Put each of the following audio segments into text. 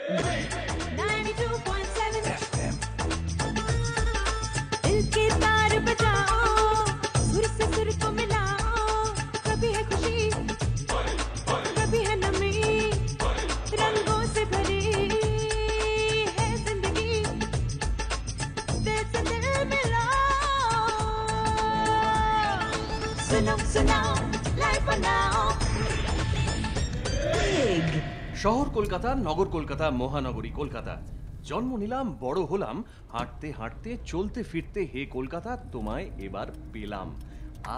92.7 दिल के तार बजाओ, सुर से सुर को मिलाओ, कभी है खुशी कभी है नमी, रंगों से भरी है जिंदगी, दिल से दिल मिलाओ, सुनो सुनाओ लाइव बनाओ। শহর কলকাতা, নগর কলকাতা, মহানগরী কলকাতা। জন্ম নিলাম, বড় হলাম, হাঁটতে হাঁটতে চলতে ফিরতে হে কলকাতা তোমায় এবার পেলাম।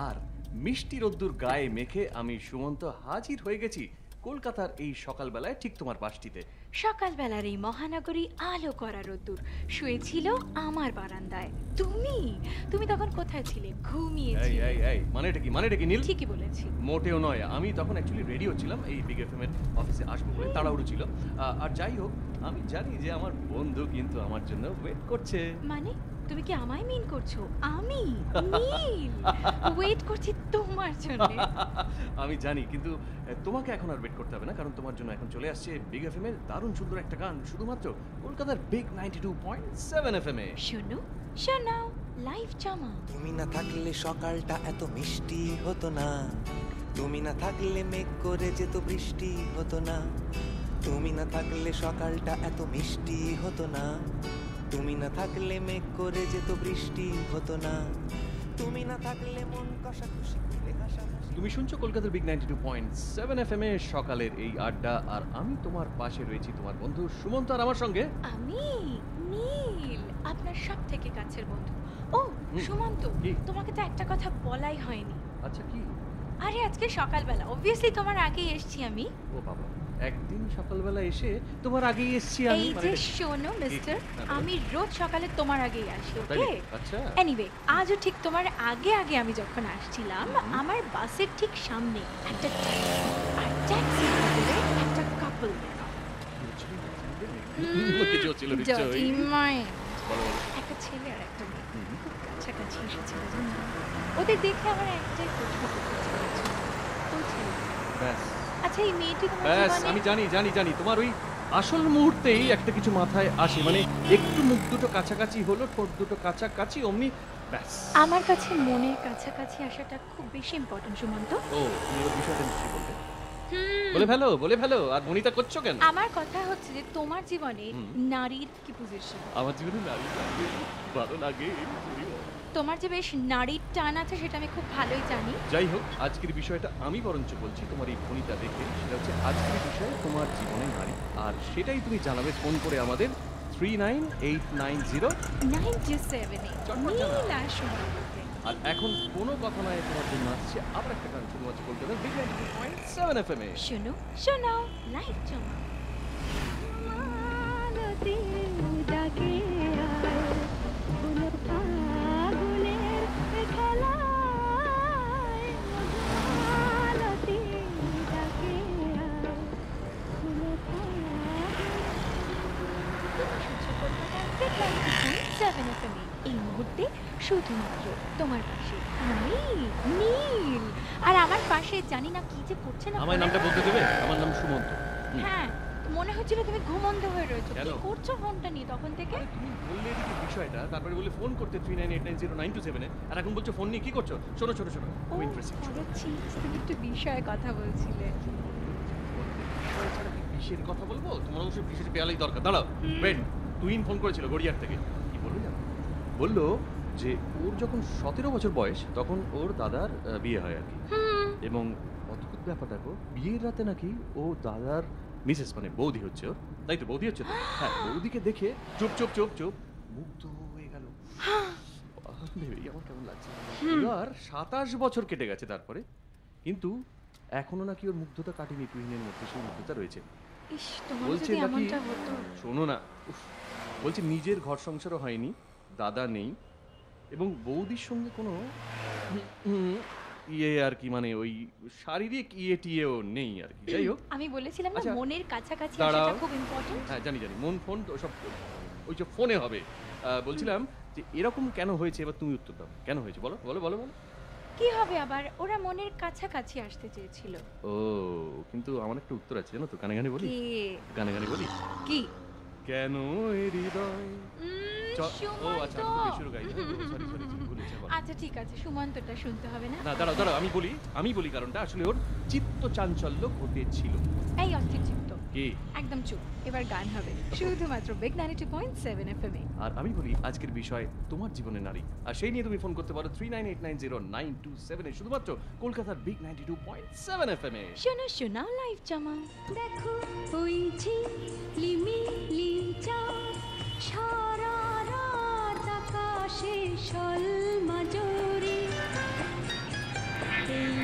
আর মিষ্টি রোদ্দুর গায়ে মেখে আমি সুমন্ত হাজির হয়ে গেছি কলকাতার এই সকালবেলায় ঠিক তোমার পাশটিতে। সকালবেলার এই মহানগরী আলো করা রোদ্দুর শুয়েছিল আমার বারান্দায়। তুমি তখন কোথায় ছিলে? ঘুমিয়েছিলে। এই মানেটা কি নীল? ঠিকই বলেছি। মোটেও নয়, আমি তখন অ্যাকচুয়ালি রেডি হচ্ছিলাম এই বিগ এফএম এর অফিসে আসবো বলে, তাড়াহুড়ো ছিল। আর যাই হোক, আমি জানি যে আমার বন্ধু কিন্তু আমার জন্য ওয়েট করছে। মানে তুমি কি আমায় মিন করছো? আমি নীল ওয়েট করছি তোমার জন্য। আমি জানি, কিন্তু তোমাকে এখন আর ওয়েট করতে হবে না, কারণ তোমার জন্য এখন চলে আসছে বিগ এফএম এর দারুণ সুন্দর একটা গান, শুধুমাত্র কলকাতার বিগ 92.7 এফএম এ। শোনো শোনাও লাইভ জামা। তুমি না থাকলে সকালটা এত মিষ্টি হতো না, তুমি না থাকলে মেঘ করে যেত বৃষ্টি হতো না, তুমি না থাকলে সকালটা এত মিষ্টি হতো না, তুমি না থাকলে মেঘ করে যেত বৃষ্টি হতো না, তুমি না থাকলে মন কষা খুশি করে হাসাহাসি। তুমি শুনছো কলকাতার বিগ 92.7 এফএম এ সকালের এই আড্ডা, আর আমি তোমার পাশে রয়েছি তোমার বন্ধু সুমন্ত, আর আমার সঙ্গে আমি নীল, আপনার সব থেকে কাছের বন্ধু। ও সুমন্ত, তোমাকে তো একটা কথা বলাই হয়নি। আচ্ছা কি? আরে আজকে সকালবেলা অবভিয়াসলি তোমার আগেই এসেছি আমি। ও বাবা, একদিন সকালবেলা এসে তোমার আগেই এসেছি আমি? এই যে শোনো মিস্টার, আমি রোজ সকালে তোমার আগেই আসি, ওকে? আচ্ছা। এনিওয়ে, আজও ঠিক তোমার আগে আগে আমি যখন আসছিলাম, আমার বাসের ঠিক সামনে একটা ট্যাক্সি করে একটা কাপল একটা ছেলে আর একটা মেয়ে খুব কাছাকাছি এসেছিল, জানো? ওদের দেখে আমার একটাই প্রশ্ন করতে ইচ্ছে করছিল, কোন ছেলে? আচ্ছা এই মেয়েটি তোমার জীবনে? আমি জানি তোমার ওই আসল মুহূর্তেই একটা কিছু মাথায় আসে, মানে একটু মুখ দুটো কাছাকাছি হলো, ঠোঁট দুটো কাছাকাছি, অমনি ব্যাস। আমার কাছে মনের কাছাকাছি আসাটা খুব বেশি ইম্পর্টেন্ট সুমন্ত। ও, তুমি ওই বিষয়টা নিশ্চয়ই বলবে। বলে ফেলো, আর মনিতা করছো কেন? আমার কথা হচ্ছে যে তোমার জীবনে নারীর কি পজিশন? আমার জীবনে নারী ভালো লাগে। তোমার যে বেশ নারীর টান আছে সেটা আমি খুব ভালোই জানি। যাই হোক, আজকের বিষয়টা আমি বরঞ্চ বলছি তোমার এই ফোনটা দেখে, সেটা হচ্ছে আজকের বিষয় তোমার জীবনে নারী, আর সেটাই তুমি জানাবে ফোন করে আমাদের 398907। আর এখন কোনো কথা নয়, তোমার জন্য আসছে আবার একটা গান, শুধুমাত্র কলকাতার বিগ 92.7 এফএম এ। শোনো শোনাও লাইভ জমা। এই মুহূর্তে শুধুমাত্র তোমার পাশে আমি নীল, আর আমার পাশে জানি না কি যে করছে না। আমার নামটা বলতে দেবে? আমার নাম সুমন্ত। হ্যাঁ, মনে হচ্ছিল তুমি ঘুমন্ত হয়ে রয়েছো। কি করছো ফোনটা নিয়ে তখন থেকে? তুমি বললে এদিকে বিষয়টা, তারপরে বলে ফোন করতে 39890927 এ, আর এখন বলছো ফোন নিয়ে কি করছো? শোনো খুব ইন্টারেস্টিং। তুমি একটু বিষয়ে কথা বলছিলে। বিষয়ের কথা বলবো? তোমার অবশ্যই বিষয়ের পেয়ালাই দরকার। দাঁড়াও, ওয়েট। তুইন ফোন করেছিল গড়িয়ার থেকে। কি বললো জানো? বললো যে ওর যখন 17 বছর বয়স তখন ওর দাদার বিয়ে হয় আর কি, এবং অদ্ভুত ব্যাপার দেখো, বিয়ের রাতে নাকি ও দাদার মিসেস মানে বৌদি হচ্ছে ওর, তাই তো বৌদি হচ্ছে তো? হ্যাঁ, বৌদিকে দেখে চুপ মুগ্ধ হয়ে গেল। ভেবেই আমার কেমন লাগছে। এবার 27 বছর কেটে গেছে তারপরে, কিন্তু এখনো নাকি ওর মুগ্ধতা কাটেনি, তুহিনের মধ্যে সেই মুগ্ধতা রয়েছে। বলছে নাকি, শোনো না, বলছে নিজের ঘর সংসারও হয়নি, দাদা নেই, এবং বৌদির সঙ্গে কোনো ইয়ে আর কি, মানে ওই শারীরিক টিয়েও নেই আর কি। যাই হোক, আমি বলেছিলাম না মনের কাছাকাছি আসাটা খুব ইম্পর্টেন্ট। হ্যাঁ জানি মন ফোন তো সব ওই যে ফোনে হবে। বলছিলাম যে এরকম কেন হয়েছে, এবার তুমি উত্তর দাও, কেন হয়েছে বলো। কি হবে আবার, ওরা মনের কাছাকাছি আসতে চেয়েছিল। ও কিন্তু আমার একটা উত্তর আছে জানো তো, গানে গানে বলি, কি গানে গানে বলি। কি কেন এ হৃদয় ও আচ্ছা আমি তো বেসুরো গাই, সরি সরি ভুলেছি আবার। আচ্ছা ঠিক আছে, সুমন্তটা শুনতে হবে না। না দাঁড়াও দাঁড়াও, আমি বলি কারণটা। আসলে ওর চিত্ত চাঞ্চল্য ঘটেছিল। এই অস্থির চিত্ত, কি একদম চুপ, এবার গান হবে শুধুমাত্র বিগ 92.7 FM এ। আর আমি বলি আজকের বিষয় তোমার জীবনে নারী, আর সেই নিয়ে তুমি ফোন করতে পারো 39890927 এ, শুধুমাত্র কলকাতার বিগ 92.7 FM এ। শোনো শোনা লাইভ জামা। দেখো ওই ঝিলিমিলি চাঁদ সারা রাত আকাশে শোলমা জোরে এই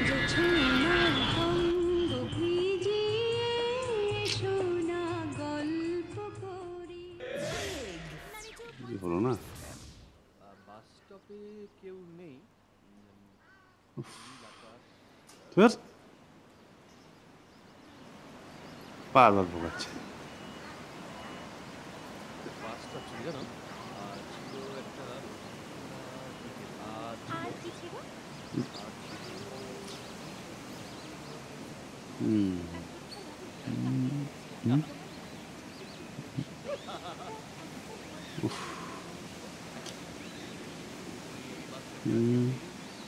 জোছনার অঙ্গ ভিজিয়ে শোনা গল্প করি। হলো না। বাস স্টপে কেউ নেই। ধুর, বারবার ভোগাচ্ছে। বাস স্টপ ছিল জানো, আর ছিল একটা আর কি ছিল? হুম হুম। উফ। হুম,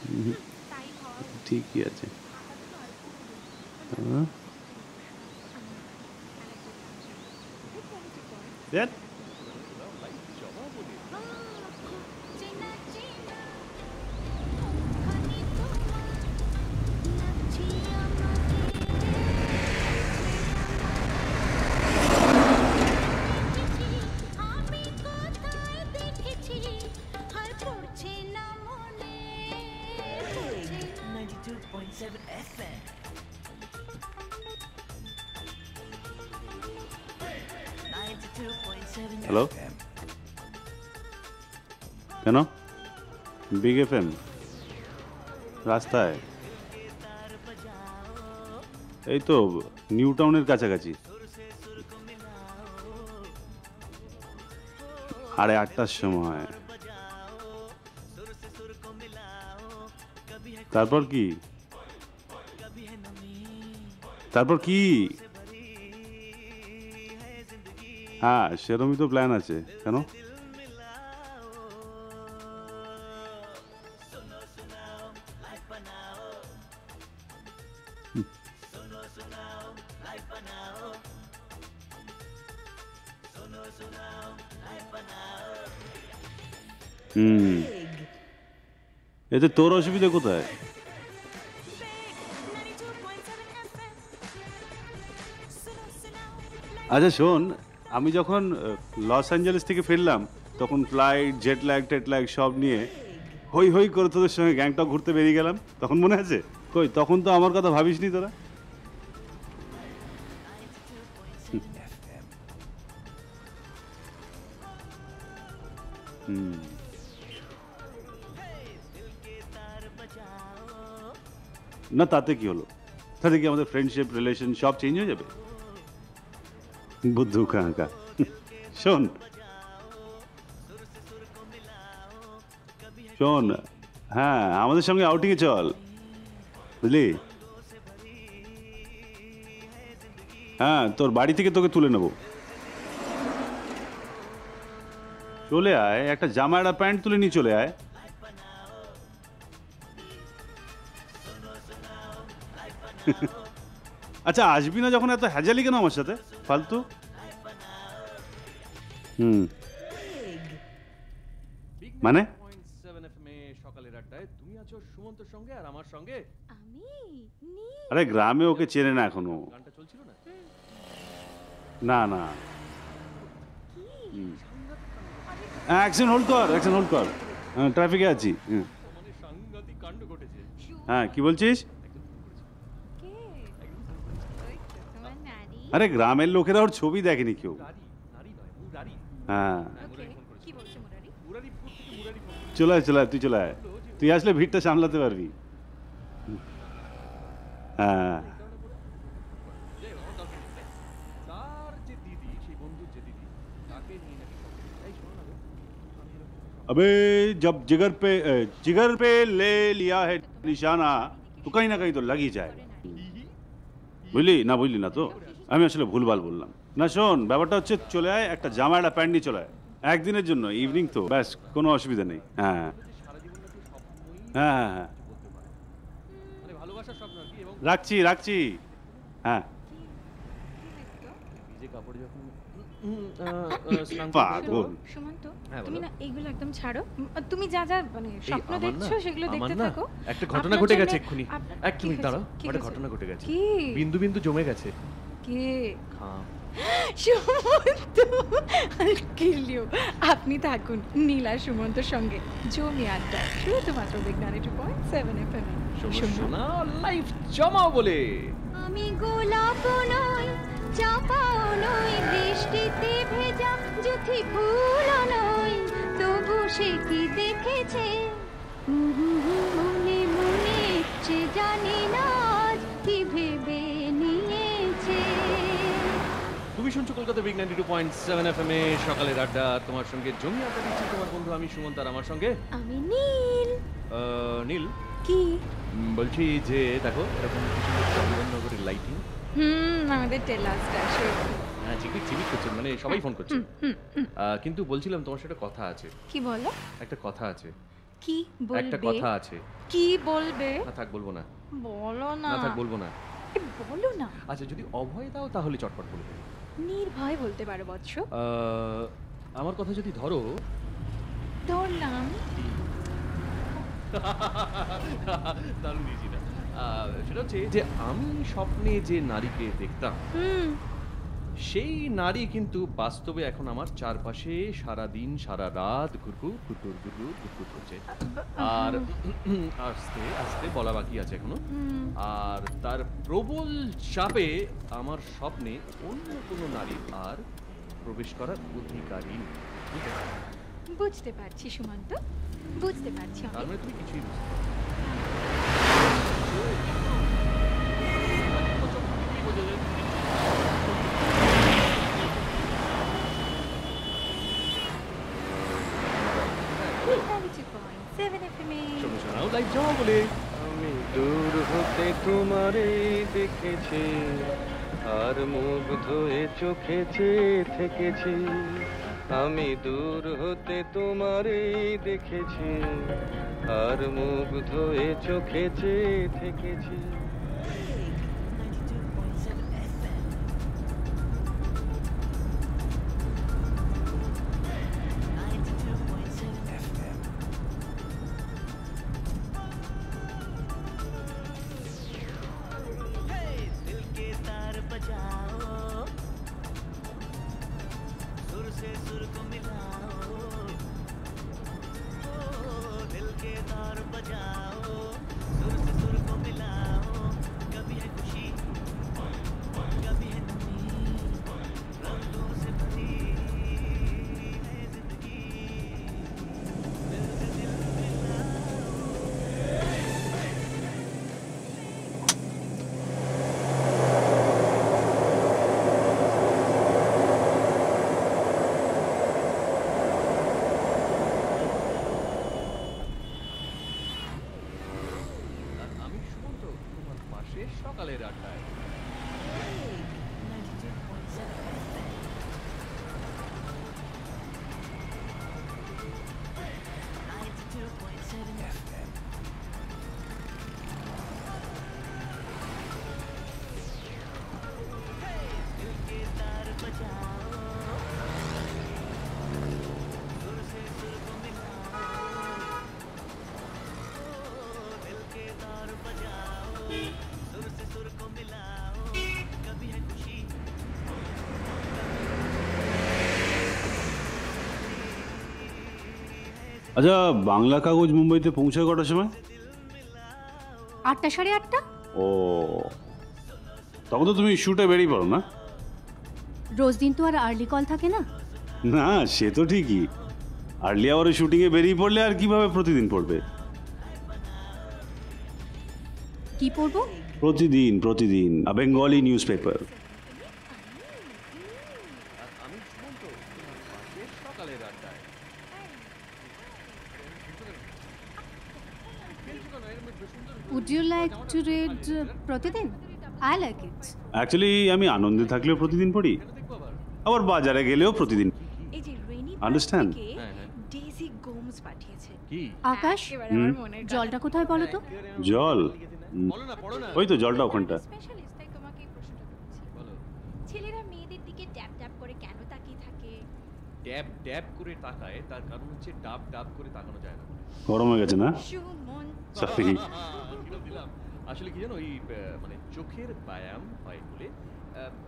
হুম, তাই হয়। ঠিকই আছে। হ্যাঁ? দেখ, চেনা চেনা খানি তোমার লাগছে আমি কোথায় দেখেছি আর পড়ছে না মনে পড়ছে না। 92.7 FM. হ্যালো, কেন বিগ এফএম রাস্তায়? এই তো নিউ টাউনের কাছাকাছি, 8:30টার সময়। তারপর কি? তারপর কি? হ্যাঁ সেরকমই তো প্ল্যান আছে। কেন? হুম, এতে তোর অসুবিধা কোথায়? আচ্ছা শোন, আমি যখন লস অ্যাঞ্জেলেস থেকে ফিরলাম তখন flight, jet lag, TET lag সব নিয়ে হই হই করে তোদের সঙ্গে গ্যাংটক ঘুরতে বেরিয়ে গেলাম। তখন মনে আছে? কই তখন তো আমার কথা ভাবিসনি তোরা। হুম, না তাতে কি হলো? তাতে কি আমাদের ফ্রেন্ডশিপ, রিলেশন সব চেঞ্জ হয়ে যাবে? বুদ্ধু কাঁকা। শোন শোন, হ্যাঁ আমাদের সঙ্গে আউটিংয়ে চল, বুঝলি? হ্যাঁ তোর বাড়ি থেকে তোকে তুলে নেবো। চলে আয়, একটা জামা একটা প্যান্ট তুলে নিয়ে চলে আয়। আচ্ছা আসবি না যখন এত হ্যাজালি কেন আমার সাথে ফালতু? হুম, মানে? 7 FM এ সকালের আড্ডায় তুমি আছো সুমন্তর সঙ্গে আর আমার সঙ্গে। আমি আরে গ্রামে ওকে চেনে না এখনো। গানটা চলছিল না? না না, অ্যাকশন হোল্ড কর, অ্যাকশন হোল্ড কর, ট্রাফিকে আছি। মানে সাংঘাতিক কাণ্ড ঘটেছে। হ্যাঁ কি বলছিস? কে? ওই তো তোমার নারী। আরে গ্রামের লোকেরা ওর ছবি দেখেনি কেউ। নারী নারী নয়, মুরারি। হ্যাঁ ওকে, কি বলছে মুরারি? মুরারি থেকে মুরারি ফোন করেছিল। চলে আয় চলে আয়, তুই চলে আয়, তুই আসলে ভিড়টা সামলাতে পারবি। হ্যাঁ যাই হোক, আমার দরকার নেই। তার যে দিদি, সেই বন্ধুর যে দিদি, তাকে নিয়ে নাকি শখের। এই শোনো না গো, আমি এরকম अबे जब जिगर पे ले लिया है निशाना तो कहीं ना कहीं तो लग ही जाएगा বুঝলি না তো আমি আসলে ভুলভাল বললাম না শোন ব্যাপারটা হচ্ছে চলে আয় একটা জামা একটা প্যান্ট নিয়ে চলে আয় একদিনের জন্য ইভিনিং তো ব্যাস কোনো অসুবিধা নেই হ্যাঁ হ্যাঁ হ্যাঁ হ্যাঁ মানে ভালোবাসার স্বপ্ন আর কি। এবং রাখছি হ্যাঁ ভিজে কাপড় যখন স্নান পাগল। সুমন্ত হ্যাঁ, তুমি বলো। না এইগুলো একদম ছাড়ো তুমি যা যা মানে স্বপ্ন আমার দেখছো না, সেগুলো আমার দেখতে না, থাকো একটা ঘটনা আপনার ঘটে জন্যে- গেছে এক্ষুনি। এক কি মিনিট হয়েছে? দাঁড়াও, কি একটা হয়েছে? ঘটনা ঘটে গেছে। কি বিন্দু বিন্দু জমে গেছে। কে খাম। সুমন্ত কিলিও আপনি থাকুন নীলা সুমন্তর সঙ্গে জমি আড্ডা শুধুমাত্র বিজ্ঞানী 2.7 FM শোনা লাইফ জমাও বলে। আমি গোলাপ নই চাপাও নই বৃষ্টিতে ভেজা যুথি ফুল নই তবু সে কি দেখেছে মনে মনে সে জানি না আজ কি ভেবে নিয়েছে। তুমি শুনছো কলকাতা বিগ 92.7 FM এ সকালের আড্ডা। তোমার সঙ্গে জমি আড্ডা দিচ্ছি তোমার বন্ধু আমি সুমন্ত, আর আমার সঙ্গে আমি নীল। নীল। কি বলছি যে দেখো এরকম কিছু চন্দননগরের লাইটিং, আমাদের টেলার্সটা হ্যাঁ চিকিট চিকিট করছে, মানে সবাই ফোন করছে। কিন্তু বলছিলাম তোমার সাথে কথা আছে। কি বলো একটা কথা আছে। কি একটা বলবে কথা আছে। কি বলবে না থাক বলবো না। বলো না না থাক বলবো না। বলো না আচ্ছা যদি অভয় দাও তাহলে চটপট বলবো। নির্ভয় বলতে পারো বৎস আমার কথা যদি ধরো। ধরলাম দারুণ ইজি না। সেটা হচ্ছে যে আমি স্বপ্নে যে নারীকে দেখতাম সেই নারী কিন্তু বাস্তবে এখন আমার চারপাশে সারা দিন সারা রাত ঘুরঘুর করছে। আর আস্তে আস্তে বলা বাকি আছে এখনো। আর তার প্রবল চাপে আমার স্বপ্নে অন্য কোনো নারী আর প্রবেশ করার অধিকারী নেই। বুঝতে পারছি সুমন্ত বুঝতে পারছি তার আমি মানে তুমি কিছুই বুঝতে পারছো না। কি বোঝা যায়? 92.7 FM এ শোনো শোনাও লাইভ জমা বলে। আমি দূর হতে তোমারে দেখেছি আর মুগ্ধ হয়ে চোখে চেয়ে থেকেছি আমি দূর হতে তোমারে দেখেছি আর মুগ্ধ হয়ে চোখে চেয়ে থেকেছি 92.7 FM. दिल के तार बजाओ सुर से सुर को मिलाओ दिल के तार बजाओ सुर से सुर को मिलाओ कभी है खुशी कभी है नमी रंगों से भरी है जिंदगी दिल से दिल मिलाओ আর আমি সুমন্ত তোমার পাশে সকালের আড্ডায়। 92.7 FM. दिल के तार बजाओ सुर से सुर को मिलाओ दिल के तार बजाओ सुर से सुर को मिलाओ कभी है खुशी আচ্ছা বাংলা কাগজ মুম্বাইতে পৌঁছায় কটার সময় 8টা 8:30। ও তখন তো তুমি শুটে বেরিয়ে পড়ো না রোজ দিন তো আর আর্লি কল থাকে না। না সে তো ঠিকই আর্লি আওয়ারে শুটিংয়ে বেরিয়ে পড়লে আর কিভাবে প্রতিদিন পড়বে কি পড়বো? প্রতিদিন বেঙ্গলি নিউজ পেপার আর আমি সুমন্ত তোমার পাশে সকালের আড্ডায়। লাইক টু রিড প্রতিদিন? I like it. অ্যাকচুয়ালি আমি আনন্দে থাকলেও প্রতিদিন পড়ি, আবার বাজারে গেলেও প্রতিদিন। এই যে রেনি Understand? ডেইজি গোমস পাঠিয়েছে। কি আকাশ, এবার আমার মনের জলটা কোথায় বলো তো? জল? বলো না, পড়ো না। ওই তো জলটা ওখানটা। স্পেশালিস্ট, তাই তোমাকে এই প্রশ্নটা করছি। বলো। ছেলেরা মেয়েদের দিকে ট্যাপ ট্যাপ করে কেন তাকিয়ে থাকে? ড্যাব ড্যাব করে তাকায়, তার কারণ হচ্ছে ডাব ডাব করে তাকানো যায় না। গরম হয়ে গেছে না? সুমন সরি। কিরম দিলাম। আসলে কি জানো, ওই মানে চোখের ব্যায়াম হয় বলে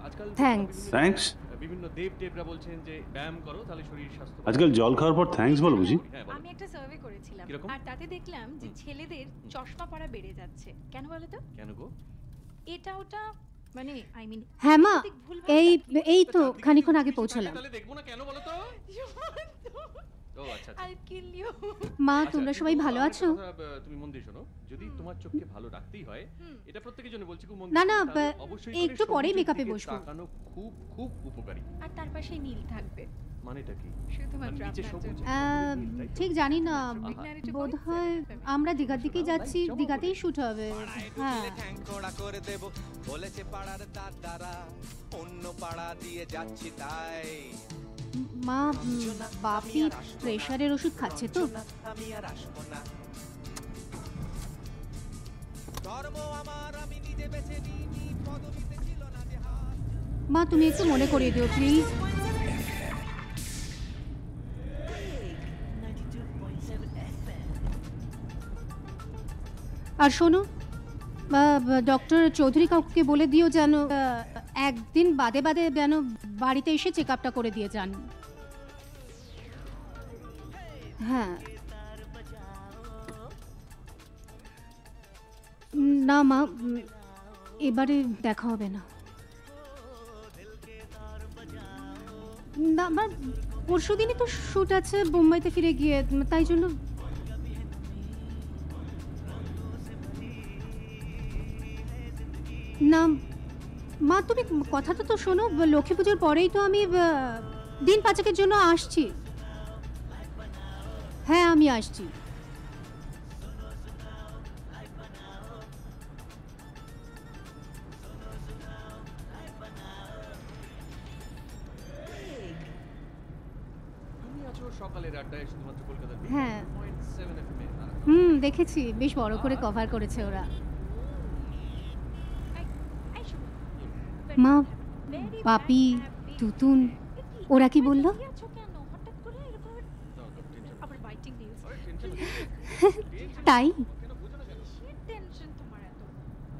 আজকাল Thanks. Thanks? বিভিন্ন দেবরা বলছেন যে ব্যায়াম করো তাহলে শরীর স্বাস্থ্য ভালো আজকাল জল খাওয়ার পর থ্যাঙ্কস বলো বুঝি? হ্যাঁ, বলো। আমি একটা সার্ভে করেছিলাম কিরকম? আর তাতে দেখলাম যে ছেলেদের চশমা পরা বেড়ে যাচ্ছে। কেন বলো তো? কেন গো? এটা ওটা মানে আই মিন হ্যাঁ মা, এই তো খানিকক্ষণ আগে পৌঁছালাম। তাহলে দেখবো না কেন বলো তো? ও আচ্ছা আচ্ছা। I kill you. মা, আচ্ছা, তোমরা সবাই কিন্তু ভালো আমার আছো? একটা কথা, তুমি মন দিয়ে শোনো, যদি তোমার চোখকে ভালো রাখতেই হয়, এটা প্রত্যেকের জন্য বলছি, খুব মন না, দিয়ে না, শোনো, তাহলে অবশ্যই করে একটু পরেই সবুজের মেকআপে দিকে বসবো। তাকানো খুব খুব উপকারী। আর তার পাশে নীল থাকবে মানেটা কি? শুধুমাত্র মানে নিচে আপনার সবুজ, জন্য। তাই তো? ঠিক জানি না, Originality বোধ points হয় 7 আমরা দীঘার দিকেই যাচ্ছি, দীঘাতেই শুট হবে। হ্যাঁ, ঠ্যাংকড়া করে দেব বলেছে পাড়ার দাদারা, অন্য পাড়া দিয়ে যাচ্ছি তাই। মা, বাপি প্রেশারের ওষুধ খাচ্ছে তো? আমি আর আসবো না, ধর্ম আমার আমি নিজে বেছে নিই, পদবিতে ছিল না যে হাত। মা, তুমি একটু মনে করিয়ে দিও প্লিজ। আর শোনো, ডক্টর চৌধুরী কাকুকে বলে দিও যেন একদিন বাদে বাদে যেন বাড়িতে এসে চেক আপটা করে দিয়ে যান। হ্যাঁ। না মা, এবারে দেখা হবে না। না মা, পরশু দিনই তো শ্যুট আছে বোম্বাইতে ফিরে গিয়ে, তাই জন্য। না মা, তুমি কথাটা তো শোনো, লক্ষ্মী পুজোর পরেই তো আমি দিন পাঁচেকের জন্য আসছি। হ্যাঁ, আমি আসছি। তুমি আছো সকালের আড্ডায় শুধুমাত্র কলকাতার হ্যাঁ। 7 FM এ। দেখেছি, বেশ বড় করে কভার করেছে ওরা। আই শুনো। মা, বাপি, তুতুন ওরা কি বললো? কি আছো কেন হঠাৎ করে এরকম আবার বাইটিং নিউজ? তাই? টেনশন তোমার এত?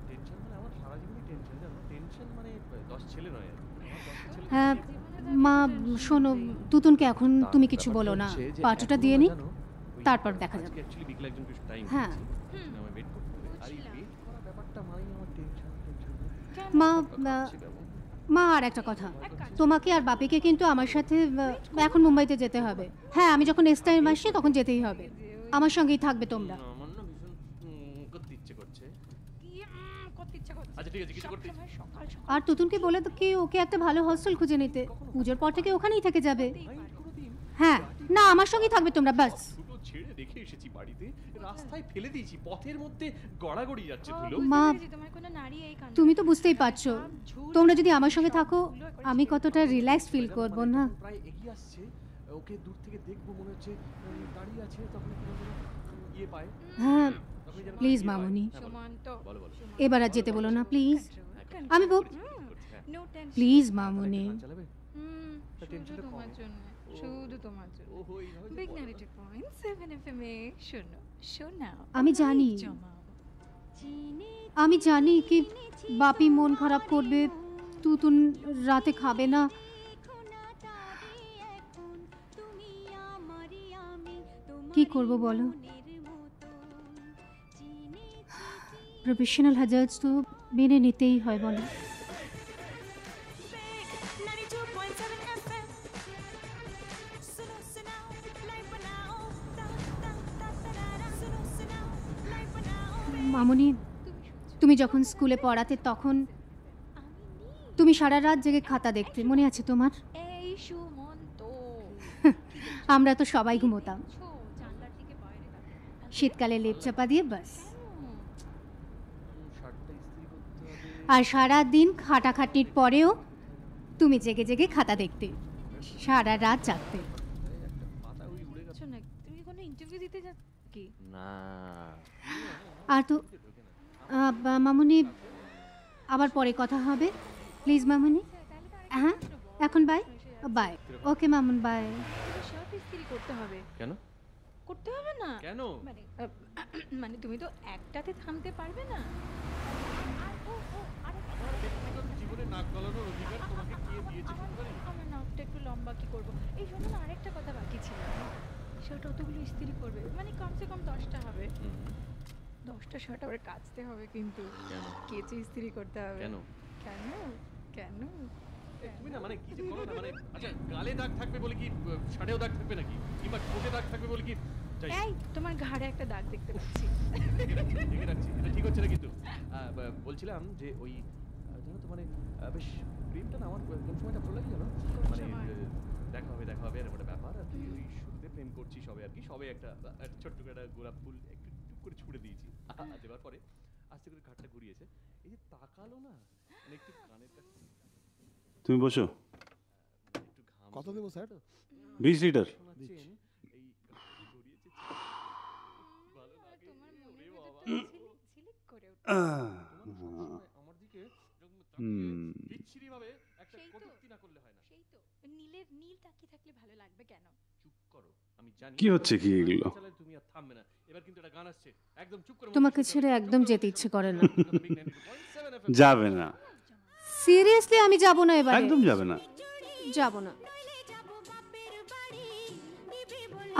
টেনশন মানে আমার সারা জীবনই টেনশন, জানো? টেনশন মানে 10 ছেলে নয় আর কি। আমার 10টা ছেলে। হ্যাঁ মা, শোনো, তুতুনকে এখন তুমি কিছু বলো না, পার্টটা দিয়ে নি, তারপর দেখা যাবে। অ্যাকচুয়ালি বিকেলে একজন কিছু টাইম হ্যাঁ। আমার ওয়েট করতে হবে। আর এই ওয়েট করা ব্যাপারটা মানে আমার টেনশন। মা, মা আর একটা কথা, তোমাকে আর বাপিকে কিন্তু আমার সাথে এখন মুম্বাইতে যেতে হবে। হ্যাঁ, আমি যখন নেক্সট টাইম আসছি তখন যেতেই হবে, আমার সঙ্গেই থাকবে তোমরা। আমার না ভীষণ করতে ইচ্ছে করছে। করতে ইচ্ছা করছে। আচ্ছা ঠিক আছে, কিছু করতে সবসময় সকাল সকাল আর তুতুনকে বলে তো কি ওকে একটা ভালো হস্টেল খুঁজে নিতে, পুজোর পর থেকে ওখানেই থেকে যাবে। হ্যাঁ, না আমার সঙ্গেই থাকবে তোমরা, ব্যাস। দুটো ছেড়ে রেখে এসেছি বাড়িতে, রাস্তায় ফেলে দিয়েছি, পথের মধ্যে গড়াগড়ি যাচ্ছে ধুলো। মা, তোমার কোনো নারী এই কাণ্ড তুমি তো বুঝতেই পারছো, তোমরা যদি আমার সঙ্গে থাকো আমি কতটা রিল্যাক্স ফিল করব না। প্রায় এগিয়ে আসছে, ওকে দূর থেকে দেখবো, মনে হচ্ছে দাঁড়িয়ে আছে, তখন কি যেন ইয়ে পায়। হ্যাঁ, তখন যেন প্লিজ ইয়ে পায়। মামুনি, হ্যাঁ, বলো। সুমন্ত বলো বলো। এবার আর যেতে বলো না প্লিজ। আমি নো টেনশন প্লিজ মামুনি। গান চালাবে? তা শুধু টেনশনটা তোমার কম। জন্য, শুধু তোমার জন্য। ওহো, এইভাবে যে বলো না। বিগনারিটি পয়েন্ট 7 FM এ শোনো শোনাও। আমি জানি, জমাও। আমি জানি কি বাপি মন খারাপ করবে, তুতুন রাতে খাবে না। কি করব বলো? প্রফেশনাল হ্যাজার্ডস তো মেনে নিতেই হয় বলো। মামুনি, তুমি যখন স্কুলে পড়াতে তখন তুমি সারা রাত জেগে খাতা দেখতে, মনে আছে তোমার? এই সুমন্ত আমরা তো সবাই ঘুমোতাম জানলার দিকে বাইরে তাকিয়ে। শীতকালে লেপ চাপা দিয়ে, বাস। আর সারা দিন খাটাখাটির পরেও তুমি জেগে জেগে খাতা দেখতে, সারা রাত জাগতে। আচ্ছা না, তুমি কি কোনো ইন্টারভিউ দিতে যাচ্ছ কি? না আর তো মামুনি, আবার পরে কথা হবে প্লিজ মামুনি। হ্যাঁ এখন bye bye. Okay Mamun bye. Shirt ইস্ত্রি করতে হবে। কেন? করতে হবে না কেন? মানে মানে তুমি তো একটাতে থামতে পারবে না। জীবনে নাক গলানোর অধিকার তোমাকে কে দিয়েছে? আমার নাকটা একটু লম্বা, কি করবো? এই জন্য না আরেকটা কথা বাকি ছিল, শার্ট অতগুলো ইস্ত্রি করবে মানে কমসে কম 10টা হবে। 10টা শার্ট আবার কাচতে হবে, কিন্তু কেচে ইস্ত্রি করতে হবে। কেন? কেন কেন? তুমি না মানে কি যে বলো না, মানে আচ্ছা গালে দাগ থাকবে বলে কি শাড়েও দাগ থাকবে নাকি? কিংবা ঠোঁটে দাগ থাকবে বলে কি? এই তোমার ঘাড়ে একটা দাগ দেখতে পাচ্ছি। দেখে রাখছি, এটা ঠিক হচ্ছে না কিন্তু। বলছিলাম যে ওই জানো তো মানে বেশ প্রেমটা না আমার কোন সময়টা ভালো লাগে জানো, মানে দেখা হবে এরকম একটা ব্যাপার। আর তুই ওই শুরুতে প্রেম করছিস সবে আর কি, সবে একটা ছোট্ট করে একটা গোলাপ ফুল একটু টুক করে ছুঁড়ে দিয়েছি, দেওয়ার পরে আস্তে করে ঘাটটা ঘুরিয়েছে, এই যে তাকালো না মানে একটু কানের কাছে। তুমি বসো। কত দেবো স্যার? 20 লিটার। এই ঘুরিয়েছে, ভালো লাগে। তোমার মনের ভেতরটা ঝিলিক করে ওঠে। আমার দিকে বিচ্ছিরি ভাবে একটা কটূক্তি না করলে হয় না। সেই তো নীল তাকিয়ে থাকলে ভালো লাগবে কেন? চুপ করো, আমি জানি কি হচ্ছে কি এগুলো? তুমি আর থামবে না। এবার কিন্তু একটা গান আসছে, একদম চুপ করে। তোমাকে ছেড়ে একদম যেতে ইচ্ছে করে না। যাবে না, সিরিয়াসলি আমি যাব না এবারে। একদম যাবে না। যাব না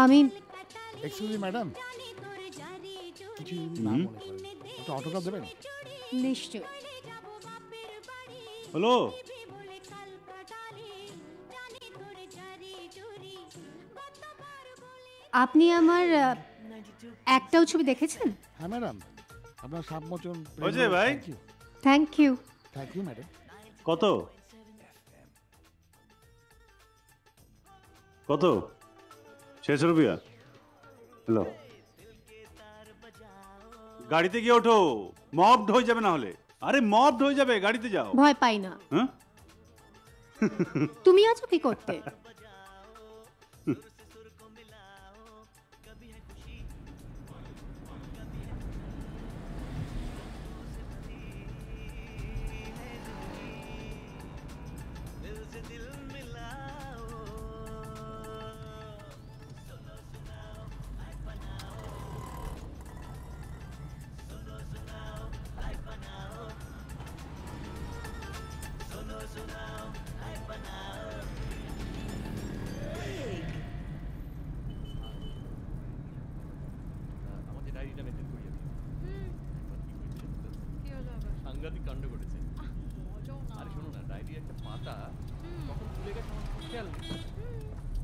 আমি। এক্সকিউজ মি ম্যাডাম, কিছু না মনে করেন একটা অটোগ্রাফ দেবেন? নিশ্চয়। হ্যালো, আপনি আমার একটাও ছবি দেখেছেন? হ্যাঁ ম্যাডাম, আপনার সাবমোচন। হয়েছে ভাই? Thank you. Thank you madam. কত কত? 600 রুপিয়া। হ্যালো, গাড়িতে গিয়ে ওঠো, মবড হয়ে যাবে না হলে। আরে মবড হয়ে যাবে, গাড়িতে যাও। ভয় পাই না। হ্যাঁ, তুমি আছো কি করতে? আমাদের ডায়েরিটা মেনটেন করি আমি। কি হলো আবার? সাংঘাতিক কাণ্ড ঘটেছে। মজাও না। আরে শোনো না, ডায়েরির একটা পাতা কখন খুলে গেছে আমার কোনো খেয়াল নেই।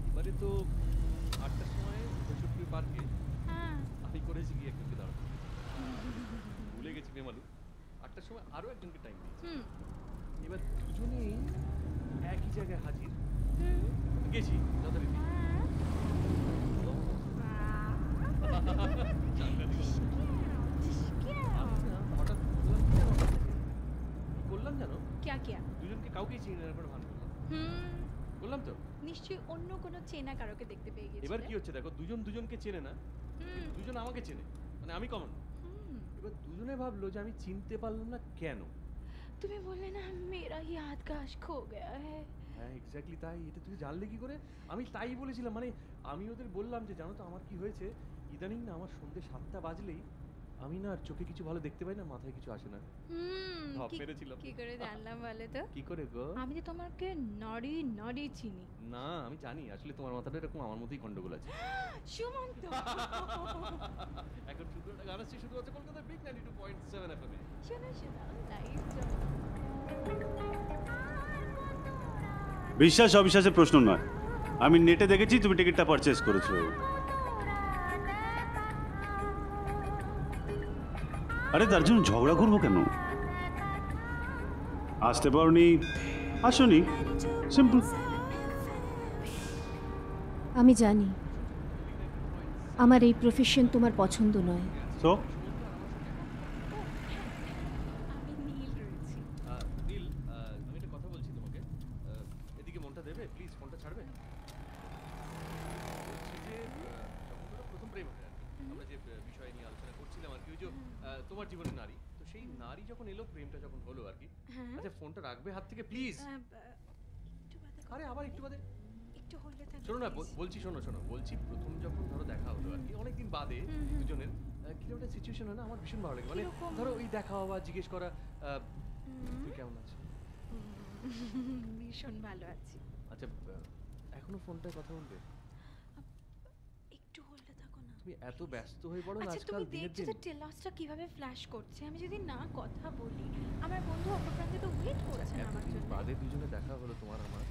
এবারে তো 8টার সময় বৈশাখী পার্কে আমি করেছি গিয়ে একজনকে দাঁড়াতে, ভুলে গেছি বেমালু। 8টার সময় আরো একজনকে টাইম দিয়েছি। এবার দুজনেই একই জায়গায় হাজির। গেছি যথারীতি। হঠাৎ করলাম জানো, দুজনকে কাউকেই চিনি না, ভান করলাম। বললাম তো নিশ্চয়ই অন্য কোনো চেনা কারোকে দেখতে পেয়ে গেছি। এবার কি হচ্ছে দেখো, দুজন দুজনকে চেনে না, দুজন আমাকে চেনে, মানে আমি কমন। এবার দুজনে ভাবলো যে আমি চিনতে পারলাম না কেন। তুমি বললে না মেরা ইয়াদ का आश खो गया है। হ্যাঁ এক্স্যাক্টলি তাই। এটা তুমি জানলে কি করে? আমি তাই বলেছিলাম, মানে আমি ওদের বললাম যে জানো তো আমার কি হয়েছে, ইদানিং না আমার সন্ধ্যে 7টা বাজলেই আমি না আর চোখে কিছু ভালো দেখতে পাই না, মাথায় কিছু আসে না। ভাব মেরেছিলাম। কি করে জানলাম বলে তো? কি করে গো? আমি তো তোমাকে নড়ি নড়ি চিনি। না আমি জানি আসলে তোমার মাথাটা এরকম, আমার মধ্যেই গন্ডগোল আছে। সুমন্ত এখন শুধু একটা গান আসছে, শুধু আছে কলকাতার বিগ 92.7 FM এ। শোনো শোনো লাইভ। বিশ্বাস অবিশ্বাসের প্রশ্ন নয়, আমি নেটে দেখেছি তুমি টিকিটটা পারচেজ করেছো। আরে তার জন্য ঝগড়া করবো কেন? আসতে পারোনি, আসোনি, সিম্পল। আমি জানি আমার এই প্রফেশন তোমার পছন্দ নয়। তো আমি নীল রয়েছি। প্লিজ ফোনটা ছাড়বে? বলছি যে যখন ধরো প্রথম প্রেম হয় আর কি, আমরা যে বিষয় নিয়ে আলোচনা করছিলাম আর কি, ওই যে তোমার জীবনের নারী, তো সেই নারী যখন এলো, প্রেমটা যখন হলো আর কি, আচ্ছা ফোনটা রাখবে হাত থেকে প্লিজ? আরে আবার একটু বাদে একটু হলে থাকে। শোনো না, বলছি শোনো বলছি প্রথম যখন ধরো দেখা হলো আর কি, অনেকদিন বাদে দুজনের কিরকম একটা সিচুয়েশন হয় না, আমার ভীষণ ভালো লাগে। মানে ধরো ওই দেখা হওয়া, জিজ্ঞেস করা তুই কেমন আছিস? ভীষণ ভালো আছি। আচ্ছা এখনো ফোনটায় কথা বলবে? একটু হলে থাকো না। তুমি এত ব্যস্ত হয়ে পড়ো না আচ্ছা আজকাল তুমি দিনের দেখছো দিন। তো টেলসটা কিভাবে ফ্ল্যাশ করছে, আমি যদি না কথা বলি আমার বন্ধু অপর প্রান্তে তো ওয়েট করছে না আমার এতদিন জন্য। বাদে দুজনে দেখা হলো তোমার আমার।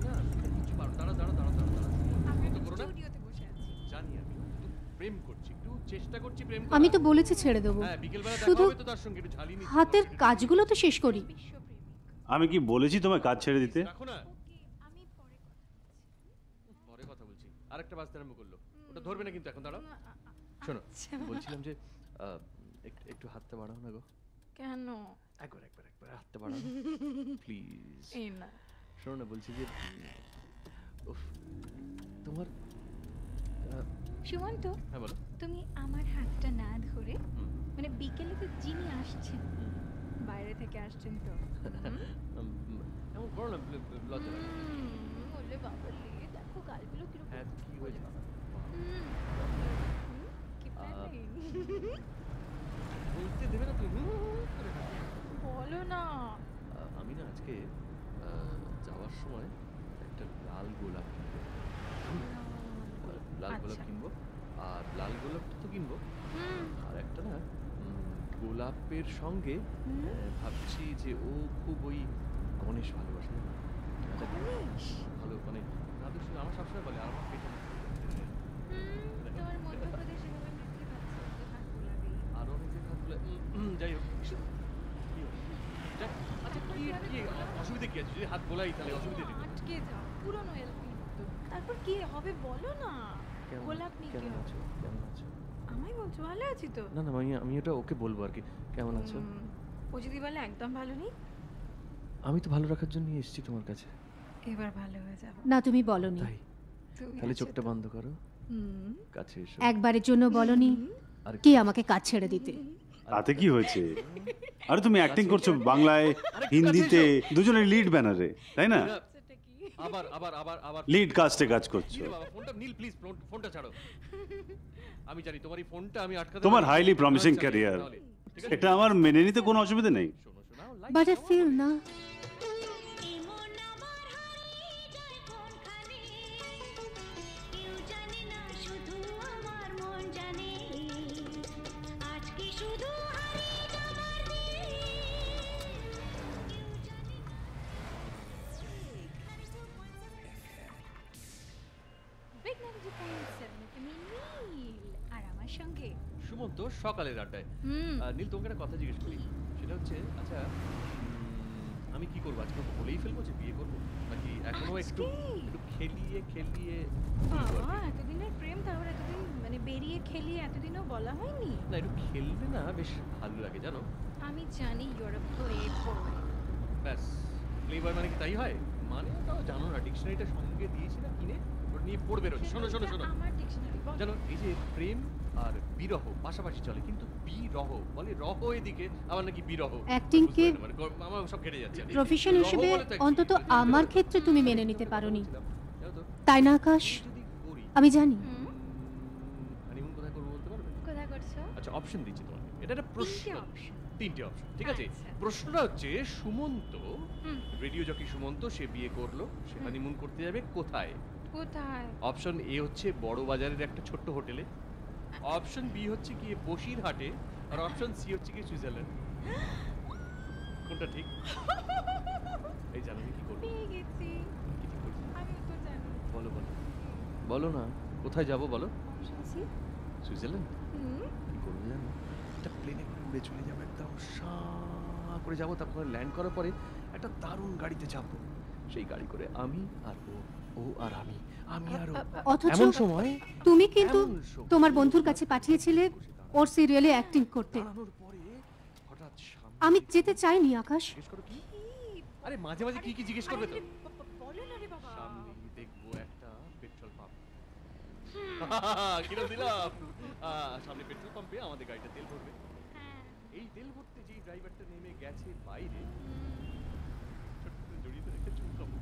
না কিছু পারো, দাঁড়া আমরা তো করো না। স্টুডিওতে বসে আছি। জানি আমি একটু প্রেম করছি, একটু চেষ্টা করছি প্রেম করার। আমি তো বলেছি ছেড়ে দেবো, হ্যাঁ বিকেলবেলা দেখা শুধু হবে তো তার সঙ্গে একটু ঝালিয়ে নিচ্ছি। হাতের কাজগুলো তো শেষ করি। বিশ্বপ্রেমিক। আমি কি বলেছি তোমায় কাজ ছেড়ে দিতে? রাখো না, ওকে আমি পরে কথা বলছি। পরে কথা বলছি। আরেকটা বাজতে আরম্ভ করলো, ওটা ধরবে না কিন্তু এখন। দাঁড়াও শোনো, আচ্ছা। বলছিলাম যে একটু হাতটা বাড়াও না গো। কেন? একবার হাতটা বাড়াও প্লিজ। এই না শোনো না, বলছি যে উফ, তোমার সুমন্ত, হ্যাঁ বলো। তুমি আমার হাতটা না ধরে, হুম। মানে বিকেলে তো যিনি আসছেন বাইরে থেকে আসছেন তো এমন করো না, লজ্জা লাগে। বললে বাবালে দেখো গালগুলো কিরকম। হ্যাঁ কি হয়েছে? কি প্ল্যান? বলতে দেবে না তুমি? করে থাকো। বলো না। আমি না আজকে যাওয়ার সময় একটা লাল গোলাপ কিনবো। লাল গোলাপ আচ্ছা। কিনবো, আর লাল গোলাপটা তো কিনবো, আর একটা না গোলাপের সঙ্গে ভাবছি যে ও খুব ওই গণেশ ভালোবাসে না? গণেশ? ভালো মানে দাদু শুনে আমার সবসময় বলে, আর আমার পেটে তোমার মধ্যপ্রদেশ এভাবে বৃদ্ধি পাচ্ছে তো হাত গোলাপি। আরো অনেক হাতগুলো যাই হোক কি হলো? যাক, আচ্ছা কি অসুবিধা কি আছে? যদি হাত গোলাই তাহলে অসুবিধা নেই। আটকে যাও পুরনো এলপির মতো। তারপর কি হবে বলো না। গোলাপ নিয়ে কি কেমন হবে? আছো? কেমন আছো? আমায় বলছো ভালো আছি তো? না না আমি ওটা ওকে বলবো আর কি, কেমন আছো? ও যদি বলে একদম ভালো নেই, আমি তো ভালো রাখার জন্যই এসেছি তোমার কাছে। এবার ভালো হয়ে যাবো। না তুমি বলনি, তাই তাহলে চোখটা বন্ধ করো, কাছে এসো। একবারের জন্য বলনি কি আমাকে কাজ ছেড়ে দিতে। তাতে কি হয়েছে? আরে তুমি অ্যাক্টিং করছো বাংলায়, হিন্দিতে, দুজনের লিড ব্যানারে, তাই না? আবার লিড কাস্টে কাজ করছো। বাবা ফোনটা নীল প্লিজ, ফোনটা ছাড়ো। আমি জানি তোমার এই ফোনটা আমি আটকাতে তোমার পারি। হাইলি প্রমিসিং আচ্ছা, ক্যারিয়ার, তাহলে, ঠিক আছে? এটা আমার মেনে নিতে কোনো অসুবিধা নেই। শোনো শোনাও, বাট আই ফিল না Big 92.7 তুমি নীল আর আমার সঙ্গে সুমন্ত সকালের আড্ডায়। নীল তোমাকে একটা কথা জিজ্ঞেস করি, সেটা হচ্ছে আচ্ছা আমি কি করবো আজকে? বলেই ফেলবো যে বিয়ে করবো, নাকি এখনো একটু খেলিয়ে বাবা এতদিনের প্রেম, তারপর এতদিন মানে বেরিয়ে খেলিয়ে এতদিনও বলা হয়নি? না একটু খেললে না বেশ ভালো লাগে জানো। আমি জানি ইউর আ প্লে বয়। ব্যাস প্লে বয় মানে কি তাই হয়? মানে তাও জানো না, ডিকশনারিটা সঙ্গে দিয়েছি না কিনে, ওটা নিয়ে পড়বে রোজ। শোনো আমার ডিকশনারি জানো এই যে প্রেম আর বিরহ পাশাপাশি চলে, কিন্তু বিরহ বলে রহ এদিকে, আবার নাকি বিরহ। Acting কে মানে আমার সব কেটে যাচ্ছে। প্রফেশন রহ হিসেবে বলে তো এক- অন্তত আমার ক্ষেত্রে তুমি মেনে নিতে পারোনি, জানো তো, তাই না আকাশ? যদি করি আমি জানি। হানিমুন কোথায় করবো বলতে পারবে? কোথায় করছো? আচ্ছা অপশন দিচ্ছি তোমাকে, এটা একটা প্রশ্ন। option। তিনটে অপশন, ঠিক আছে? আচ্ছা। প্রশ্নটা হচ্ছে সুমন্ত, রেডিও জকি সুমন্ত, সে বিয়ে করলো, সে হানিমুন করতে যাবে কোথায়? কোথায়? অপশন এ হচ্ছে বড় বাজারের একটা ছোট্ট হোটেলে, অপশন বি হচ্ছে কি বসিরহাটে, আর অপশন সি হচ্ছে কি সুইজারল্যান্ড। কোনটা ঠিক? এই জানো কি করবো? পেয়ে গেছি। কি ঠিক করছি? আমি তো জানি। বলো বলো না, কোথায় যাবো বলো? Option C. সুইজারল্যান্ড। কি করবো জানো? একটা প্লেনে করে উড়ে চলে যাবো, একদম সাঁ করে যাবো, তারপর ল্যান্ড করার পরে একটা দারুণ গাড়িতে চাপবো, সেই গাড়ি করে আমি আর ও আর আমি আর ও। অথচ এমন সময় তুমি কিন্তু তোমার বন্ধুর কাছে পাঠিয়েছিলে ওর সিরিয়ালে অ্যাক্টিং করতে। দাঁড়ানোর পরে হঠাৎ সামনে আমি যেতে চাইনি আকাশ, জিজ্ঞেস করো কি? আরে মাঝে মাঝে কি কি জিজ্ঞেস করবে তো? বলো না রে বাবা। সামনে দেখবো একটা পেট্রোল পাম্প। কিরম দিলাম? সামনে পেট্রোল পাম্পে আমাদের গাড়িটা তেল ভরবে। হ্যাঁ। এই তেল ভরতে যেই ড্রাইভারটা নেমে গেছে বাইরে, ছোট্ট করে জড়িয়ে ধরে একটা চুমকাবো।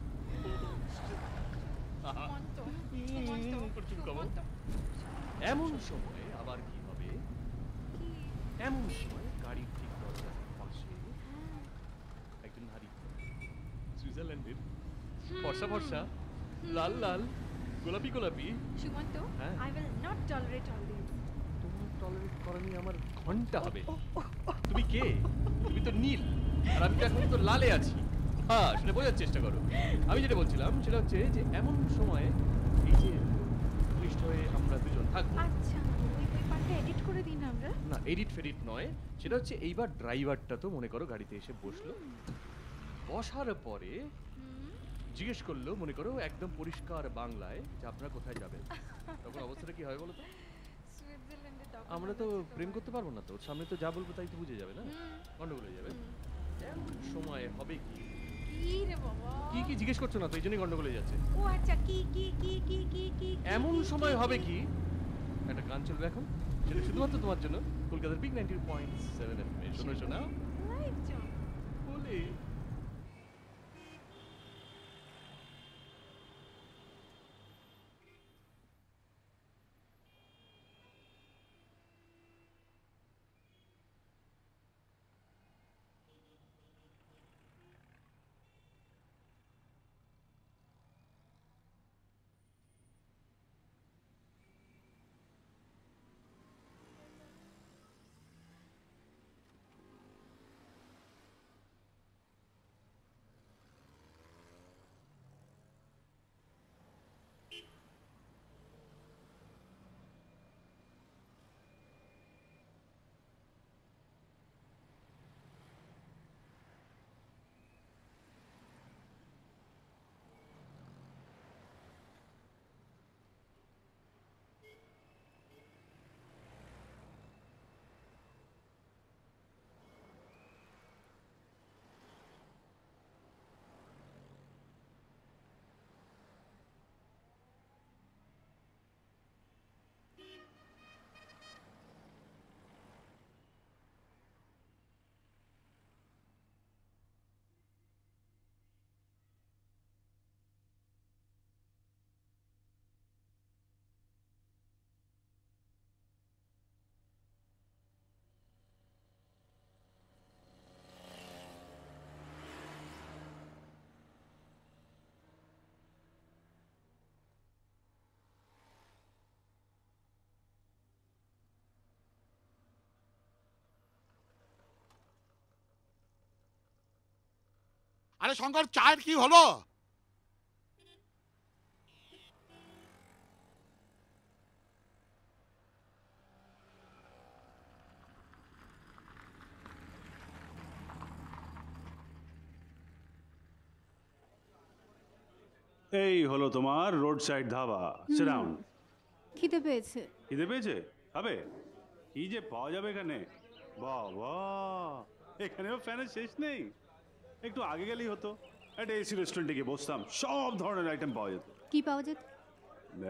সুমন্ত, চুমকাবো। সুমন্ত। এমন সময় আবার কি হবে? কি? এমন সময় গাড়ির ঠিক দরজার পাশে একজন নারী, সুইজারল্যান্ডের, ফর্সা ফর্সা, লাল লাল, গোলাপি গোলাপি। সুমন্ত, হ্যাঁ। I will not tolerate all this. তোমার টলারেট করা নিয়ে আমার ঘন্টা হবে। তুমি কে? তুমি তো নীল, আর আমি তো এখন তো লালে আছি। হ্যাঁ, সেটা বোঝার চেষ্টা করো। আমি যেটা বলছিলাম সেটা হচ্ছে যে এমন সময় এই যে ঘনিষ্ঠ হয়ে আমরা দুজন থাকবো। আচ্ছা, ওই পার্টটা এডিট করে দিন আমরা। না, এডিট ফেডিট নয়, সেটা হচ্ছে এইবার ড্রাইভারটা তো মনে করো গাড়িতে এসে বসলো, বসার পরে জিজ্ঞেস করলো মনে করো একদম পরিষ্কার বাংলায় যে আপনারা কোথায় যাবেন। তখন অবস্থাটা কি হয় বলো তো? সুইজারল্যান্ডে তখন আমরা তো প্রেম করতে পারবো না তো, ওর সামনে তো যা বলবো তাই তো বুঝে যাবে না, গন্ডগোল হয়ে যাবে। এমন সময় হবে কি? কি রে বাবা? কি কি জিজ্ঞেস করছো না তো, এই জন্যই গন্ডগোল হয়ে যাচ্ছে। ও আচ্ছা, কি কি কি কি কি কি? এমন সময় হবে কি? একটা গান চলবে এখন, সেটা শুধুমাত্র তোমার জন্য, কলকাতার বিগ 90.7 FM এ। শোনো শোনা লাইভ জব। বলে আরে শঙ্কর, চায়ের কি হলো? এই হলো তোমার road side dhaba. Sit down. খিদে পেয়েছে। খিদে পেয়েছে? খাবে? কি যে পাওয়া যাবে এখানে, বাবা! এখানেও ফ্যানের শেষ নেই। একটু আগে গেলেই হতো, একটা এসি রেস্টুরেন্টে গিয়ে বসতাম, সব ধরনের আইটেম পাওয়া যেত। কি পাওয়া যেত?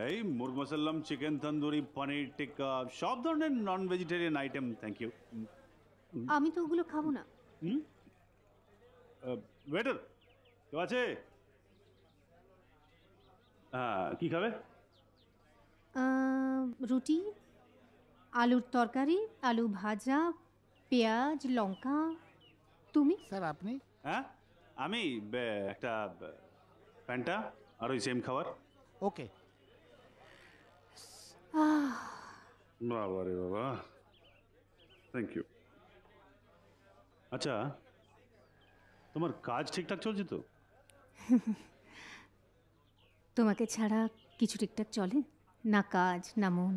এই মুরগ মাসাল্লাম, চিকেন তন্দুরি, পনির টিক্কা, সব ধরনের non vegetarian item. Thank you. আমি তো ওগুলো খাবো না। ওয়েটার, কেউ আছে? হ্যাঁ, কি খাবে? রুটি, আলুর তরকারি, আলু ভাজা, পেঁয়াজ, লঙ্কা। তুমি? স্যার আপনি? হ্যাঁ, আমি একটা প্যান্টা আর ওই সেম খাবার। ওকে। বাবা রে বাবা, থ্যাংক ইউ। আচ্ছা, তোমার কাজ ঠিকঠাক চলছে তো? তোমাকে ছাড়া কিছু ঠিকঠাক চলে না, কাজ না মন।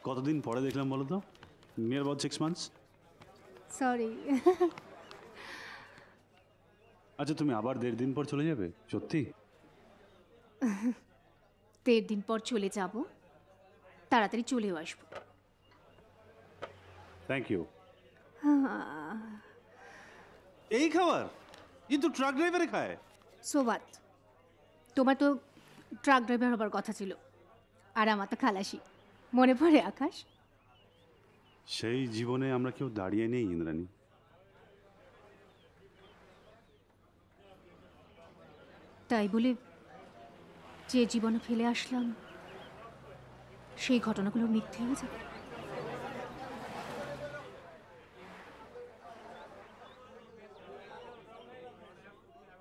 কতদিন পরে দেখলাম বলো তো? Near about 6 months। সরি। আচ্ছা, তুমি আবার 1.5 দিন পর চলে যাবে? সত্যি? 1.5 দিন পর চলে যাব, তাড়াতাড়ি চলেও আসবো। Thank you. এই খাবার? ये तो ट्रक ड्राइवर खाए। সো হোয়াট, তোমার তো ট্রাক ড্রাইভার হবার কথা ছিল, আর আমার তো খালাসি। মনে পড়ে আকাশ? সেই জীবনে আমরা কেউ দাঁড়িয়ে নেই ইন্দ্রাণী। তাই বলে যে জীবনে ফেলে আসলাম সেই ঘটনাগুলো মিথ্যে হয়ে যাবে?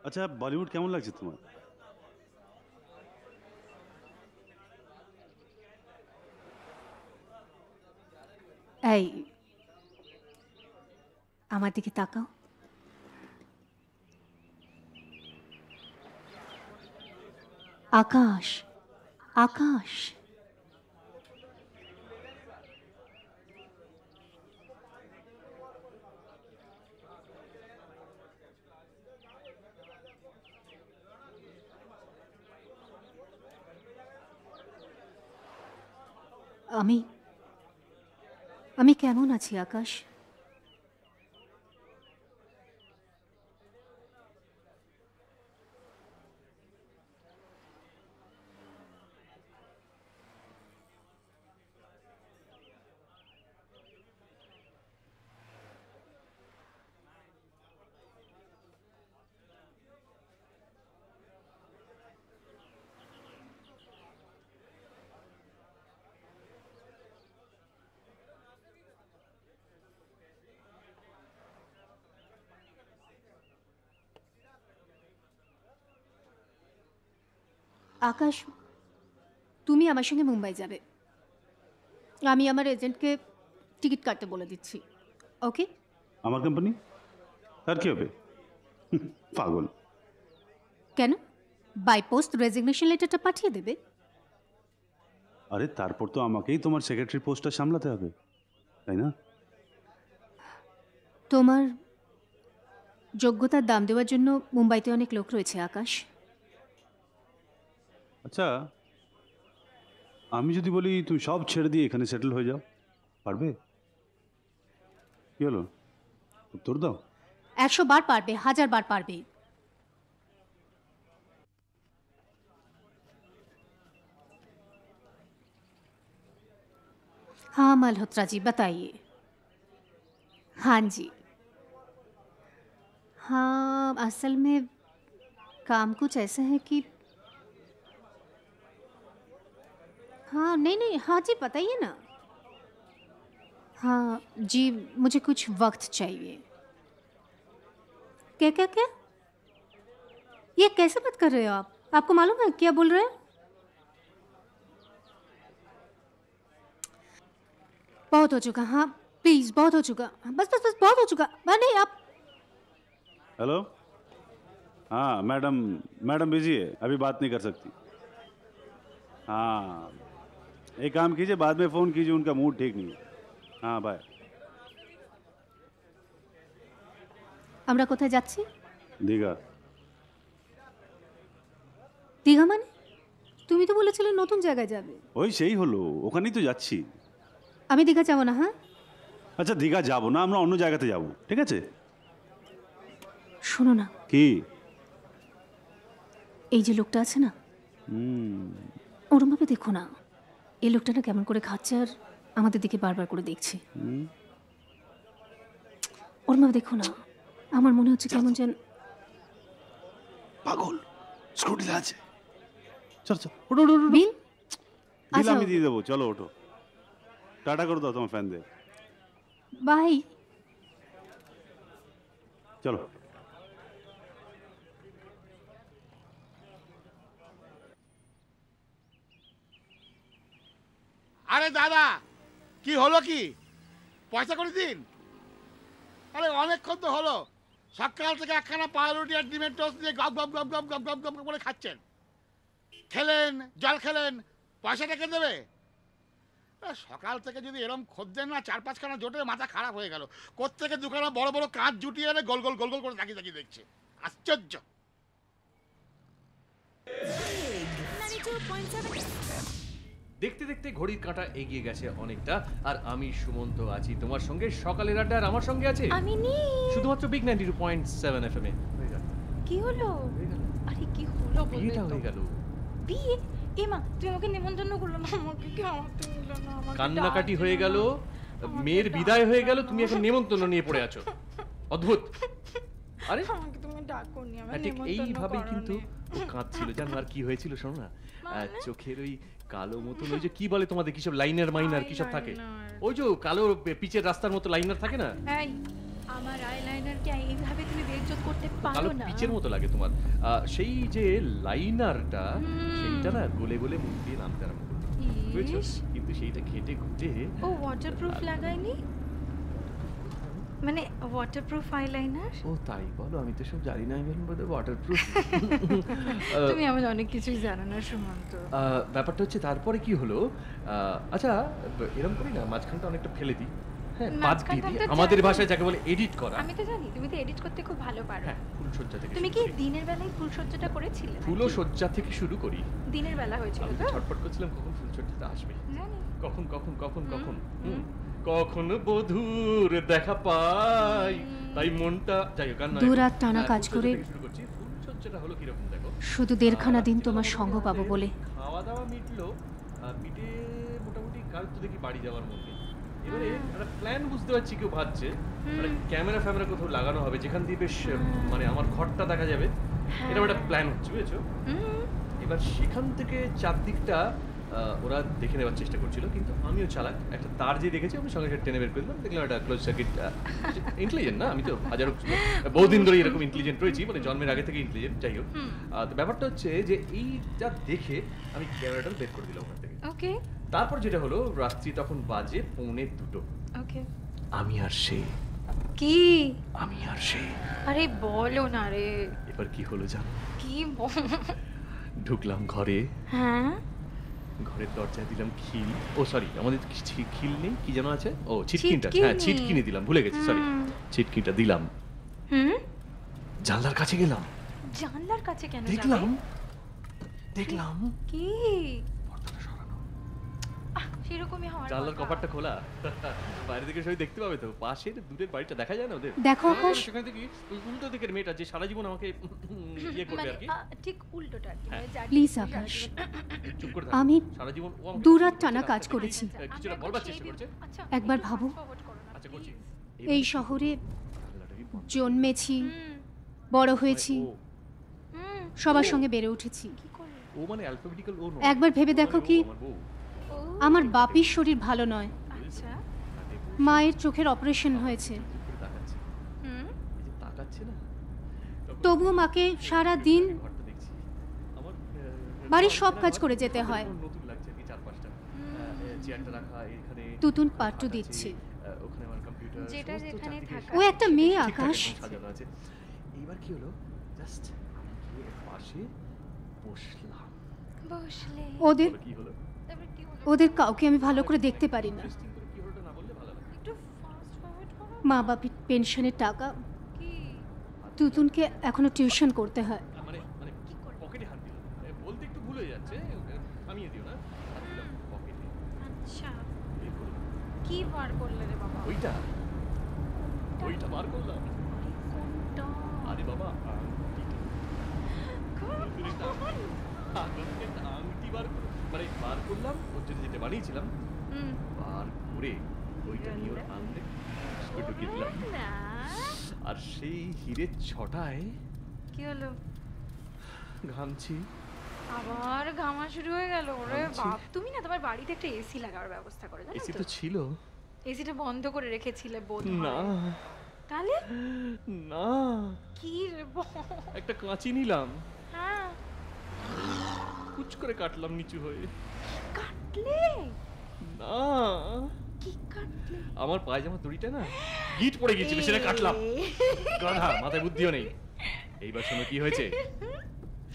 আচ্ছা, বলিউড কেমন লাগছে তোমার? এই আমার দিকে তাকাও। আকাশ, আকাশ, আমি কেমন আছি আকাশ? আকাশ, তুমি আমার সঙ্গে মুম্বাই যাবে। আমি আমার এজেন্টকে টিকিট কাটতে বলে দিচ্ছি, ওকে? আমার কোম্পানি? আর কি হবে? পাগল। কেন? বাই পোস্ট রেজিগনেশন লেটারটা পাঠিয়ে দেবে। আরে তারপর তো আমাকেই তোমার সেক্রেটারি পোস্টটা সামলাতে হবে, তাই না? তোমার যোগ্যতার দাম দেওয়ার জন্য মুম্বাইতে অনেক লোক রয়েছে আকাশ। আচ্ছা, আমি যদি বলি তুমি সব ছেড়ে দিয়ে এখানে সেটেল হয়ে যাও, পারবে? কি হলো, উত্তর দাও। 100 বার পারবে, 1000 বার পারবে। हाँ मल्होत्रा जी बताइए। हाँ जी, हाँ असल में काम कुछ ऐसा है कि हाँ नहीं हाँ जी बताइए ना। हाँ जी, मुझे कुछ वक्त चाहिए। क्या क्या क्या? ये कैसे बात कर रहे हो आप? आपको मालूम है क्या बोल रहे हैं? बहुत हो चुका, हाँ प्लीज बहुत हो चुका, बस बस बस बहुत हो चुका। नहीं आप। हेलो, हाँ मैडम बिजी है, अभी बात नहीं कर सकती। हाँ एक काम कीजिए, बाद में फ़ोन कीजिए, उनका मूड ठीक नहीं है। हाँ बाय। আমরা কোথায় যাচ্ছি? দীঘা। দীঘা মানে? তুমি তো বলেছিলে নতুন জায়গায় যাবে। ওই সেই হলো, ওখানেই তো যাচ্ছি। আমি দীঘা যাব না। হ্যাঁ আচ্ছা দীঘা যাব না, আমরা অন্য জায়গাতে যাব, ঠিক আছে? শোনো না, কি? এই যে লোকটা আছে না, ওরমভাবে দেখো না। এই লোকটা না কেমন করে খাচ্ছে আর আমাদের দিকে বারবার করে দেখছে। ওরমভাবে দেখো না, আমার মনে হচ্ছে কেমন যেন পাগল। স্কুটি আছে, চল চল ওঠো ওঠো। বিল বিল আমি দিয়ে দেবো, চলো ওঠো। টাটা করে দাও তোমার ফ্যানদের। বাই। চলো। আরে দাদা, কি হলো কি? পয়সা করে দিন। আরে অনেকক্ষণ তো হলো, সকাল থেকে একখানা পাউরুটি আর ডিমের টোস্ট দিয়ে গপ গপ গপ গপ গপ গপ গপ করে খাচ্ছেন। খেলেন, জল খেলেন, পয়সাটা কে দেবে? সকাল থেকে যদি এরম খদ্দের না 4-5খানা জোটে, মাথা খারাপ হয়ে গেল। কোত্থেকে দুখানা বড় বড় কাঁচ জুটিয়ে এনে গোল গোল গোল গোল করে তাকিয়ে তাকিয়ে দেখছে। আশ্চর্য। দেখতে দেখতে ঘড়ির কাঁটা এগিয়ে গেছে অনেকটা, আর আমি সুমন্ত আছি তোমার সঙ্গে সকালের আড্ডা। আর আমার সঙ্গে আছে আমি নি শুধুমাত্র বিগ 92.7 FM এ। কি হলো? হয়ে গেল, আরে কি হলো বলবে বিয়েটা তো? হয়ে গেল। বিয়ে? এ মা, তুমি আমাকে নিমন্ত্রণ করলো না, আমাকে কি আমাকে নিলো না, আমাকে কান্নাকাটি ডাক হয়ে দিলো গেল, না। আমাকে মেয়ের ডাক বিদায় হয়ে দিলো গেল, না। তুমি এখন নেমন্তন্ন নিয়ে পড়ে আছো। অদ্ভুত। আরে আমাকে তুমি ডাকোনি, আমার ঠিক নিমন্ত্রণ এইভাবেই কিন্তু করোনি। ও কাঁদছিল, জানো আর কি হয়েছিল শোনো না। মানে? চোখের ওই কালো মতন ওই যে কি বলে তোমাদের কিসব লাইনার মাইনার কিসব থাকে, Eyeliner। ওই যে কালো পিচের রাস্তার মতো লাইনার থাকে না, এই, আমার আইলাইনারকে এইভাবে তুমি বেইজ্জত করতে কালো পারো না। পিচের মতো লাগে তোমার। সেই যে লাইনারটা সেইটা না গলে গলে মুখ দিয়ে নামতে আরম্ভ করলো, বুঝেছো? ইস, কিন্তু সেইটা ঘেটে ঘুটে ও ওয়াটারপ্রুফ লাগায়নি? মানে ওয়াটারপ্রুফ আইলাইনার? ও তাই বলো, আমি তো সব জানি না, আমি বললাম বোধহয় ওয়াটারপ্রুফ। তুমি আমার অনেক কিছুই জানো না সুমন্ত। ব্যাপারটা হচ্ছে তারপরে কি হলো, আচ্ছা এরকম করি না, মাঝখানটা অনেকটা ফেলে দিই, হ্যাঁ বাদ দিয়ে দিই, মাঝখানটা আমাদের জানি। ভাষায় যাকে বলে এডিট করা। আমি তো জানি তুমি তো এডিট করতে খুব ভালো পারো। হ্যাঁ, ফুলসজ্জা থেকে তুমি শুরু কি করি। দিনের বেলায় ফুলসজ্জাটা করেছিলে? ফুলসজ্জা থেকে শুরু করি। দিনের বেলা হয়েছিল আমি তো? তো ছটফট করছিলাম কখন ফুলসজ্জাটা আসবে, জানি। কখন কখন কখন কখন কখন বধুর দেখা পাই, তাই মনটা যাই হোক আর নয়। দু-রাত টানা কাজ ফুলসজ্জা করে থেকে শুরু করছি। ফুলসজ্জাটা হলো কিরকম দেখো, শুধু 1.5 দিন তোমার সঙ্গ পাবো বলে। খাওয়া দাওয়া মিটলো, মিটে মোটামুটি কাল তো দেখি বাড়ি যাওয়ার মধ্যে। এবারে একটা প্ল্যান বুঝতে পারছি কেউ ভাবছে, মানে ক্যামেরা ফ্যামেরা কোথাও লাগানো হবে যেখান দিয়ে বেশ মানে আমার ঘরটা দেখা যাবে, এরকম একটা প্ল্যান হচ্ছে, বুঝেছো? এবার সেখান থেকে চারদিকটা ওরা দেখে নেওয়ার চেষ্টা করছিল, কিন্তু আমিও চালাক, একটা তার যে দেখেছি আমি সঙ্গে সঙ্গে টেনে বের করে দিলাম, দেখলাম একটা ক্লোজ সার্কিট। ইন্টেলিজেন্ট না আমি, তো হাজারো বহুদিন ধরে এরকম ইন্টেলিজেন্ট রয়েছি, মানে জন্মের আগে থেকে ইন্টেলিজেন্ট। যাই হোক, তো ব্যাপারটা হচ্ছে যে এইটা দেখে আমি ক্যামেরাটা বের করে দিলাম ওখান থেকে। ওকে তারপর যেটা হলো, রাত্রি তখন বাজে 1:45। ওকে। আমি আর সে, কি? আমি আর সে। আরে বলো না রে। এবার কি হলো জানো, কি ঢুকলাম ঘরে, হ্যাঁ ঘরের দরজায় দিলাম খিল, ও সরি আমাদের খিল নেই, কি যেন আছে, ও ছিটকিনটা, হ্যাঁ ছিটকিনি। ছিটকিনি দিলাম, ভুলে গেছি, সরি ছিটকিনটা দিলাম, হুম, জানলার কাছে গেলাম, জানলার কাছে কেন যাবে? দেখলাম দেখলাম কি? পর্দাটা সরানো, সেরকমই হওয়ার জানলার কথা। কপাটটা খোলা, বাইরে থেকে সবাই দেখতে পাবে তো, পাশের দূরের বাড়িটা দেখা যায় না ওদের। দেখো আকাশ, সেখান থেকে ওই উল্টো দিকের মেয়েটা যে সারা জীবন আমাকে ইয়ে করবে মানে আর কি, ঠিক উল্টোটা আর কি, হ্যাঁ। মানে যার প্লিজ যার আকাশ, জীবন- চুপ করে আমি সারা জীবন ও আমাকে দু-রাত কিছু টানা বলছে না, কাজ করেছি। কিছুটা আমি বলবার একবার চেষ্টা সেই করছে। দিন- আচ্ছা, একবার একটু ভাবো। fast forward করো না, আচ্ছা করছি। please। এই শহরে জানলাটাকে বন্ধ করে জন্মেছি, হুম, বড় হয়েছি, ও হুম, সবার সঙ্গে বেড়ে উঠেছি। কি করলে? ও মানে অ্যালফাবেটিক্যাল ও নয়। একবার ভেবে ও দেখো মানে ও কি, আমার বউ। ও, আমার বাপির শরীর ভালো নয়, আচ্ছা, তাতে বউ মায়ের চোখের অপারেশন হয়েছে, চুপ করে তাকাচ্ছে। হুম, এই যে তাকাচ্ছে না, তখন তবুও মাকে সারা দিন ঘরটা দেখছি। আমার বাড়ির সব ঘর কাজ আমার করে যেতে হয়। নতুন লাগছে আর কি, 4-5টা চেয়ারটা রাখা এখানে, তুতুন খাট পাট্টু আছে, দিচ্ছে। ওখানে আমার কম্পিউটার, যেটা সমস্ত যেখানে চারদিকে থাকা। ও একটা মেয়ে ঠিকঠাক আকাশ। একদম সাজানো আছে। এইবার কি হলো, জাস্ট গিয়ে পাশে বসলাম। বসলে ওদের বলো কি হলো? তারপর কি হলো? ওদের কাউকে আমি ভালো করে দেখতে পারি না। Interesting করে কি হলোটা না বললে ভালো লাগে। একটু ফাস্ট ফরওয়ার্ড করো। মা বাপির পেনশনের টাকা কি? তুতুনকে এখনো টিউশন করতে হয়। মানে মানে কি করলে? পকেটে হাত দিলাম, বলতে একটু ভুল হয়ে যাচ্ছে, থামিয়ে দিও না, হাত দিলাম পকেটে, আচ্ছা, বের করে কি বার করলে রে বাবা? ওইটা বার করলাম। কোনটা? আরে বাবা আংটিটা, একটা আংটি বার করে, মানে বার করলাম, ওর জন্য যেটা বানিয়েছিলাম হুম, বার করে ওইটা নিয়ে ওর আংটি ঢুকিয়ে দিলাম, না, আর সেই হিরের ছটায় কি হলো? ঘামছি। আবার ঘামা শুরু হয়ে গেল। ওরে ঘামছি। বাপ, তুমি না তোমার বাড়িতে একটা এসি লাগানোর ব্যবস্থা করো, জানো এসি তো? তো ছিল এসিটা বন্ধ করে রেখেছিলে বোধ না, হয়। তাহলে না, কি রে বাবা? একটা কাঁচি নিলাম, হ্যাঁ, কুচ করে কাটলাম নিচু হয়ে। কাটলে? না, কি কাটলে? আমার পায়জামা দড়িটা না গিট পড়ে গিয়েছিল, সেটা কাটলাম। গাধা, মাথায় বুদ্ধিও নেই। এইবার শোনো কি হয়েছে,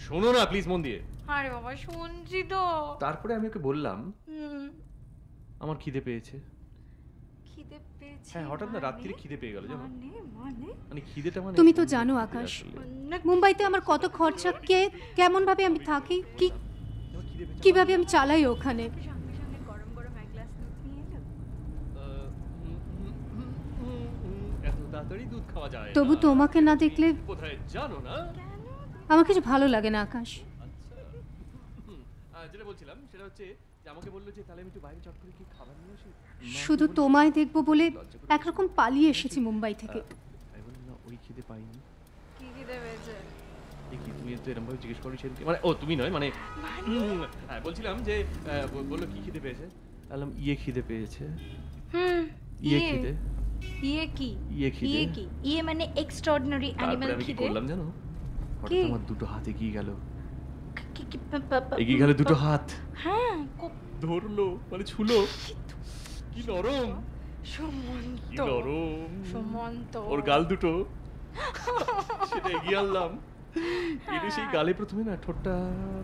শোনো না প্লিজ মন দিয়ে। আরে বাবা, শুনছি তো। তারপরে আমি ওকে বললাম হুম, আমার খিদে পেয়েছে। খিদে পেয়েছে? হ্যাঁ, হঠাৎ না মানে? রাত্রিরে খিদে পেয়ে গেল, জানো? মানে মানে মানে খিদেটা মানে তুমি তো জানো আকাশ, অন্য মুম্বাইতে আমার কত খরচা, কেমন ভাবে আমি থাকি, আমার খিদে পেয়েছে। কিভাবে আমি চালাই ওখানে। সঙ্গে সঙ্গে গরম গরম এক গ্লাস দুধ নিয়ে এলো। এত তাড়াতাড়ি দুধ খাওয়া যায় তবু না। তোমাকে না দেখলে কোথায় জানো না? কেন? আমার কিছু ভালো লাগে না আকাশ। যেটা বলছিলাম সেটা হচ্ছে যে আমাকে বললো যে তাহলে আমি একটু বাইরে চট করে কি খাবার নিয়ে আসি। শুধু তোমায় দেখবো বলে একরকম পালিয়ে এসেছি মুম্বাই থেকে। আমি বললাম না, ওই খিদে পাইনি। কি খিদে পেয়েছে? দেখি তুমি তো এরকম ভাবে জিজ্ঞেস করো সেদিনকে, মানে ও তুমি নয়, মানে হ্যাঁ বলছিলাম যে বললো কি খিদে পেয়েছে, বললাম ইয়ে খিদে পেয়েছে। ইয়ে খিদে, ইয়ে কি? ইয়ে খিদে, ইয়ে কি? ইয়ে মানে এক্সট্রাঅর্ডিনারি অ্যানিমাল আমি কি খিদে। করলাম জানো, কি? হঠাৎ আমার দুটো হাত এগিয়ে গেল, কি এগিয়ে গেল দুটো হাত, হ্যাঁ ধরলো মানে ছুলো, কি নরম, সুমন্ত, কি নরম সুমন্ত, ওর গাল দুটো সেটা এগিয়ে আনলাম, এটা সেই গালে প্রথমে না ঠোঁটটা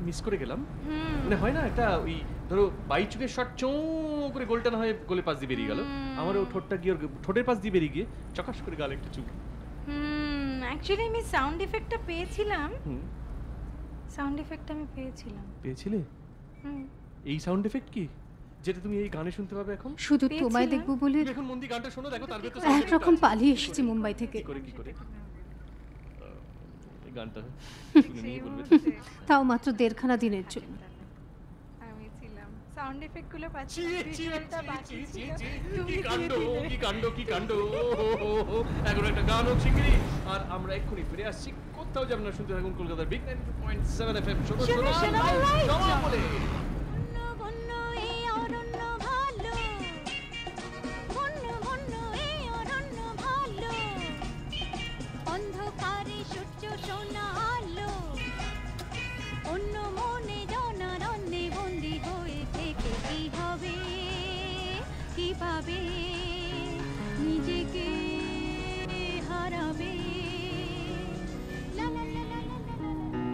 মিস করে গেলাম, মানে হয় না একটা ওই ধরো বাই চুকের শট চৌ করে গোলটা না হয় গোলে পাশ দিয়ে বেরিয়ে গেল, আমার ও ঠোঁটটা গিয়ে ওর ঠোঁটের পাশ দিয়ে বেরিয়ে গিয়ে চকাশ করে গালে একটা চুপ। অ্যাকচুয়ালি আমি সাউন্ড এফেক্টটা পেয়েছিলাম, সাউন্ড এফেক্টটা আমি পেয়েছিলাম। পেয়েছিলে? এই সাউন্ড এফেক্ট কি যেটা তুমি এই গানে শুনতে পাবে এখন? শুধু তোমায় দেখবো বলে এখন মন দিয়ে গানটা শোনো, দেখো তার ভেতরে একরকম পালিয়ে এসেছি মুম্বাই থেকে। কি করে এই গানটা শুনে নিয়ে বলবে। তাও মাত্র 1.5 দিনের জন্য। আমি ছিলাম সাউন্ড এফেক্ট গুলো পাচ্ছি, কি ভিজুয়ালটা বাকি ছিল। কি কাণ্ড, কি কাণ্ড, কি কাণ্ড, এখন একটা গান হোক শিগগিরই, আর আমরা এক্ষুনি ফিরে আসছি, কোথাও যাবেন না, শুনতে থাকুন কলকাতার বিগ 92.7 FM। শোনো শোনো শোনো বলে অন্ধকারে সূর্য সোনা আলো, অন্য মনে জনারণ্যে বন্দি হয়ে থেকে কি হবে, কিভাবে নিজেকে হারাবে।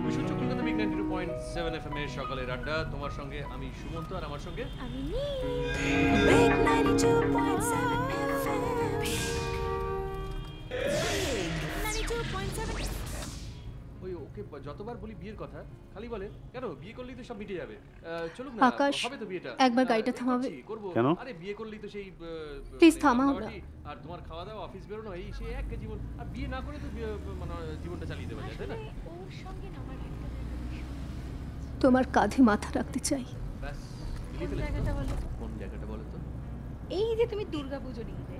তুমি শুনছো কলকাতা বিগ 92.7 FM এর সকালের আড্ডা, তোমার সঙ্গে আমি সুমন্ত, আর আমার সঙ্গে আমি Big 92.7 FM, 92.7। ওই ওকে যতবার বলি বিয়ের কথা খালি বলে কেন বিয়ে করলেই তো সব মিটে যাবে, চলুক না, আকাশ, হবে তো বিয়েটা, একবার গাড়িটা থামাবে? করবো কেন? আরে বিয়ে করলেই তো সেই প্লিজ মানে থামাও না। রান্নাবাড়ি আর তোমার খাওয়া দাওয়া অফিস বেরোনো এই সেই এক জীবন, আর বিয়ে না করে তো মানে জীবনটা চালিয়ে দেওয়া যায়, তাই না? ওর সঙ্গে না আমার একটা তোমার কাঁধে মাথা রাখতে চাই। ব্যাস কোন জায়গাটা বলো তো? কোন জায়গাটা বলো তো? এই যে তুমি দুর্গাপুজো নিলে,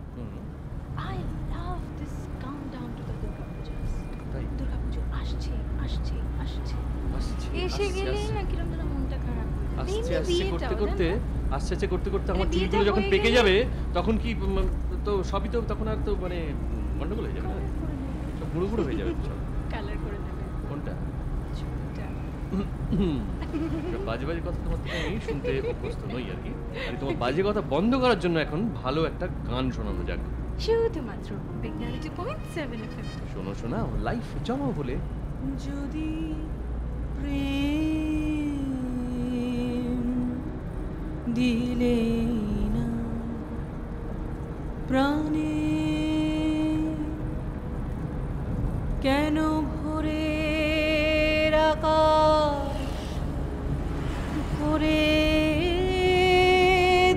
I love this countdown to the Durga Pujas. তাই দুর্গাপুজো আসছে আসছে আসছে, আসছে এসে গেলেই না কিরম যেন মনটা খারাপ হয়ে যায়। আস্তে এমনি আস্তে বিয়েটাও, করতে জানো? আস্তে আস্তে করতে করতে আমার মানে বিয়েটা চুলগুলো যখন হয়ে পেকে গেলে- যাবে তখন কি তো সবই তো তখন আর তো মানে গন্ডগোল হয়ে যাবে না, সব গুঁড়ো গুঁড়ো হয়ে যাবে সব। কালার করে দেবে কোনটা? চুলটা। সব বাজে বাজে কথা তোমার থেকে আমি শুনতে অভ্যস্ত নই আর কি, আমি তোমার বাজে কথা বন্ধ করার জন্য এখন ভালো একটা গান শোনানো যাক। শুধুমাত্র বিগ 92.7 FM। শোনো শোনা লাইফ জমা বলে যদি প্রেম দিলে না প্রাণে, কেন ভরে আকাশ করে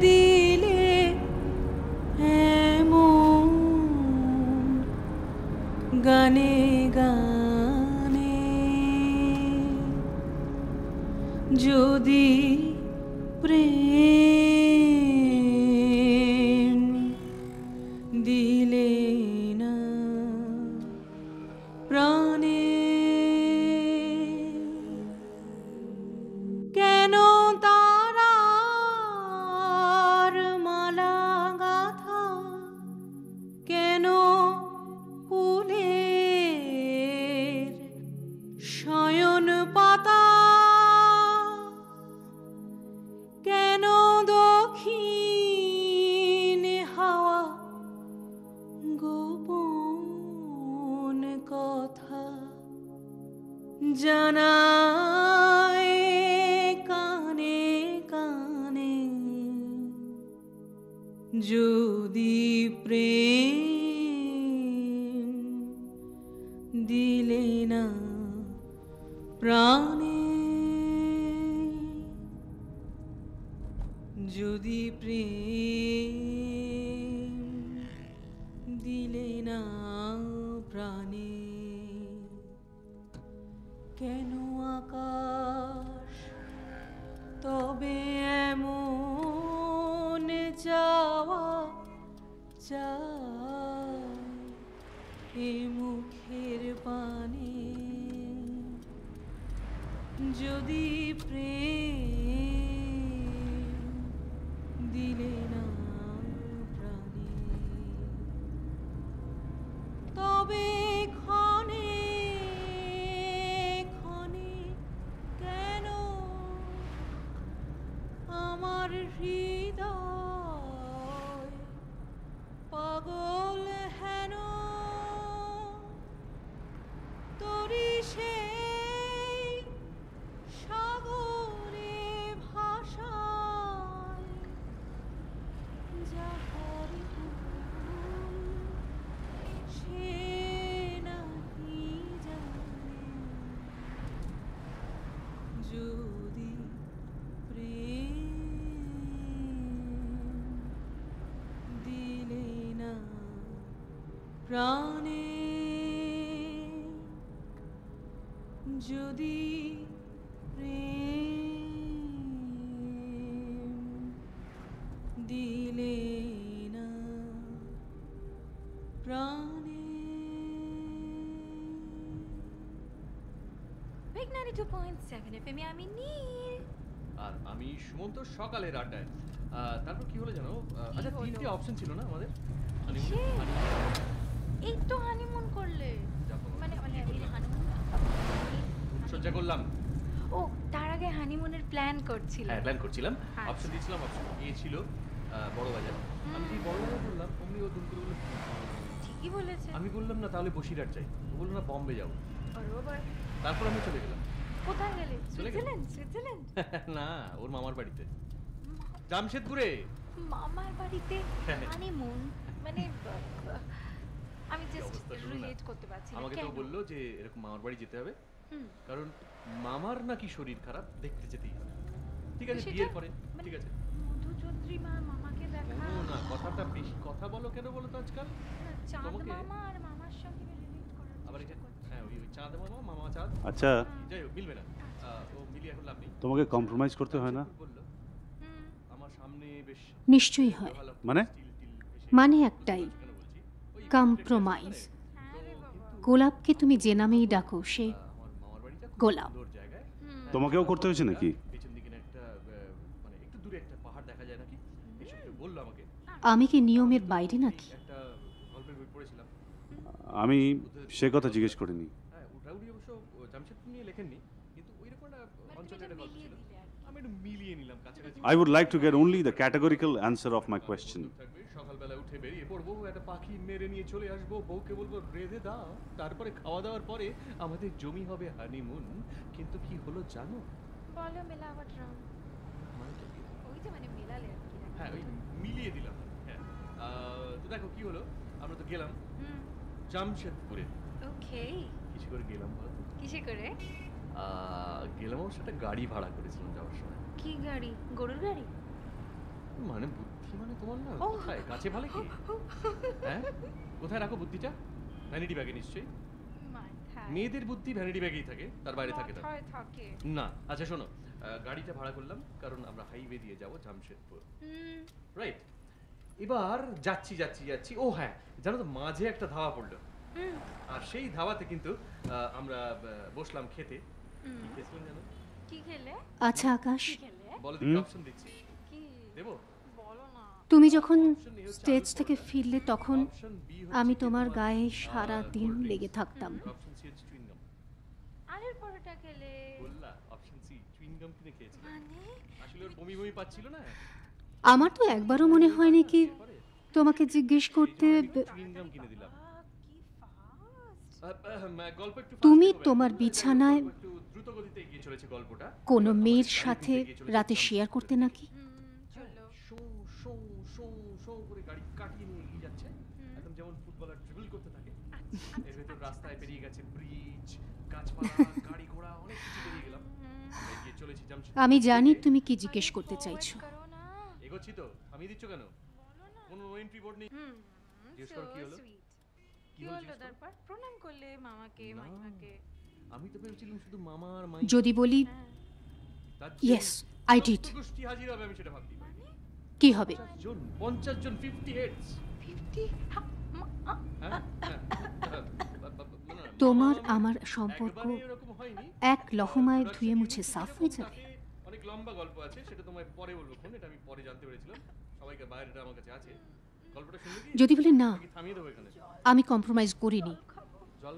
দিলে এমন গানে গানে, যদি প্রেম দিলে না প্রাণে, কেন তারার মালা গাথা, কেন ফুলের শয়ন পাতা, কেন দক্ষিণ হাওয়া গোপন কথা জানায় কানে কানে, যদি প্রেম দিলে না প্রাণে, যদি প্রেম দিলে না প্রাণে, কেন আকাশ তবে এমন যাওয়া চায় এ মুখের পানে যদি প্রেম দিলে না প্রাণে তবে ক্ষণে ক্ষণে কেন আমার হৃদয় পাগল হেন তোরি সেই সাগরে ভাষায় যাহার কুল সে নাহি জানে যদি প্রেম দিলে না প্রাণে যদি প্রেম দিলে না প্রাণে। বিগ 92.7 এফএম আমি নীল আর আমি সুমন্ত সকালের আড্ডায়। তারপর কি হলো জানো? আচ্ছা, হলো? 3টে অপশন ছিল না আমাদের? কিসের? এই তো হানিমুন করলে মানে হানিমুন সজ্জা করলাম। ও তার আগে হানিমুনের প্ল্যান করছিলাম। হ্যাঁ, প্ল্যান করছিলাম। আচ্ছা। অপশন দিয়েছিলাম, অপশন এ ছিল বড় বাজার। আমি কি বড় বাজার বললাম, অমনি ও দুম করে বলল ঠিকই বলেছে। আমি বললাম না তাহলে বসিরহাট যাই, ও বললো না বম্বে যাবো। বরাবর। তারপর আমি চলে গেলাম। কোথায় গেলে? চলে গেলাম। সুইজারল্যান্ড? সুইজারল্যান্ড? না, ওর মামার বাড়িতে, জামশেদপুরে। মামার বাড়িতে হ্যাঁ। হানিমুন মানে আমি কি জাস্ট অবস্থা শুনুন না। রিলেট করতে পারছি না। আমাকে তো কেন? বললো যে এরকম মামার বাড়ি যেতে হবে, হুম। কারণ মামার নাকি শরীর খারাপ, দেখতে যেতেই হবে। ঠিক আছে, সেটা বিয়ের পরে। মানে ঠিক আছে। মধু চৌধুরী মার মামাকে দেখা। শোনো না, কথাটা বেশি কথা বলো কেন বলো তো আজকাল? চাঁদ তোমাকে- মামা আর মামার সঙ্গে রিলেট করার আবার চেষ্টা এটা করছি। হ্যাঁ, ওই চাঁদ মামা, মামা চাঁদ। আচ্ছা যাই হোক, মিলবে না। ও মিলিয়ে এখন লাভ নেই। তোমাকে কম্প্রোমাইজ করতে হয় না? বললো হুম। আমার সামনে বেশ নিশ্চয়ই হয়। ভালো মানে? স্টিল টিল এসে- মানে একটাই, কেন বলছি? ওই কম্প্রোমাইজ। হ্যাঁ রে বাবা। গোলাপকে তুমি যে নামেই ডাকো সে আমার মামার বাড়িটা খুব গোলাপ। সুন্দর জায়গায়। হুম। তোমাকেও করতে হয়েছে নাকি? পেছন দিকে একটা মানে একটু দূরে একটা পাহাড় দেখা যায় নাকি, এসব কেউ বললো আমাকে। আমি কি নিয়মের বাইরে নাকি? একটা গল্পের বই পড়েছিলাম। আমি সে কথা জিজ্ঞেস করিনি। হ্যাঁ, ওটাউরি অবশ্য জামশেদপুর নিয়ে লেখেননি, কিন্তু ওইরকম একটা অঞ্চলের একটা গল্প ছিল। আমি একটু মিলিয়ে নিলাম কাছাকাছি। I would like to get only the categorical answer of my question. থাকবে, সকালবেলা উঠে বেরিয়ে পড়বো, একটা পাখি মেরে নিয়ে চলে আসবো, বউকে বলবো রেঁধে দাও, তারপরে খাওয়া দাওয়ার পরে আমাদের জমি হবে হানিমুন। কিন্তু কি হলো জানো? বলো মেলাওয়াট রাম। মানে কি? ওই যে মানে মেলালে আর কি। হ্যাঁ, ওই মিলিয়ে দিলাম। হ্যাঁ, তো দেখো কি হলো, আমরা তো গেলাম হুম। জামশেদপুরে। ওকে। কিছু করে গেলাম বলো তো? কিসে করে? গেলাম, ওর সাথে গাড়ি ভাড়া করেছিলাম যাওয়ার সময়। কি গাড়ি? গরুর গাড়ি? মানে বুদ্ধি মানে তোমার না, ও। কোথায় কাছে ভালো কি? হ্যাঁ, কোথায় রাখো বুদ্ধিটা? ভ্যানিটি ব্যাগে নিশ্চয়ই। মাথায়। মেয়েদের বুদ্ধি ভ্যানিটি ব্যাগেই থাকে, তার বাইরে থাকে না। মাথায় থাকে। না, আচ্ছা শোনো, গাড়িটা ভাড়া করলাম কারণ আমরা হাইওয়ে দিয়ে যাব জামশেদপুর, হুম। রাইট? এবার যাচ্ছি যাচ্ছি যাচ্ছি, ও হ্যাঁ, জানো তো মাঝে একটা ধাওয়া পড়লো, হুম। আর সেই ধাওয়াতে কিন্তু আমরা বসলাম খেতে। কি খেয়েছিলাম জানো? কি খেলে? আচ্ছা আকাশ, কি খেলে? বলো দেখি, অপশন দিচ্ছি। কি? দেবো? বলো না। তুমি যখন স্টেজ থেকে ফিরলে তখন অপশন বি আমি তোমার গায়ে সারা দিন লেগে থাকতাম। অপশন সি হচ্ছে চুইং গাম। আলুর পরোটা খেলে। বললা অপশন সি চুইং গাম কিনে খেয়েছি। মানে আসলে ওর বমি বমি পাচ্ছিল না, আমার তো একবারও মনে হয়নি কি তোমাকে জিজ্ঞেস করতে চুইং গাম কিনে দিলাম। কি ফাস্ট। গল্প একটু তুমি fast হবে। তোমার বিছানায় একটু দ্রুত গতিতে এগিয়ে চলেছে গল্পটা। কোনো মেয়ের সাথে রাতে শেয়ার করতে নাকি? চলো। শো শো শো শো করে গাড়ি কাটিয়ে নিয়ে এগিয়ে যাচ্ছে, একদম যেমন ফুটবলার ড্রিবল করতে থাকে। এর ভেতর রাস্তায় পেরিয়ে গেছে ব্রিজ, গাছপালা, গাড়ি ঘোড়া, অনেক কিছু পেরিয়ে গেলাম। আমরা এগিয়ে চলেছি জামশেদপুর। আমি জানি তুমি কি জিজ্ঞেস করতে চাইছো। করো না। এগোচ্ছি তো, আমি দিচ্ছ কেন? বলো না। কোনো এন্ট্রি বোর্ড নেই। হুম। জিজ্ঞেস করো কি হলো? সুইট। কি কি হলো হলো জিজ্ঞেস করো? তারপর? প্রণাম করলে মামাকে, না। মাইমাকে। আমি তো ভেবেছিলাম শুধু মামা আর মাই। যদি বলি তার ইয়েস আই ডিড, গোষ্ঠী হাজির হবে আমি সেটা ভাবতে পারি। কি হবে? 50 জন 50 হেডস। 50 তোমার আমার সম্পর্ক এরকম হয়নি। এক লহমায় ধুয়ে মুছে সাফ হয়ে যাবে। অনেক লম্বা গল্প আছে, সেটা তোমায় পরে বলবো। এটা আমি পরে জানতে পেরেছিলাম। সবাইকে বাইরেটা আমার কাছে আছে। গল্পটা শুনলে কি? যদি বলি না, থামিয়ে দেবো এখানে। আমি কম্প্রোমাইজ করিনি,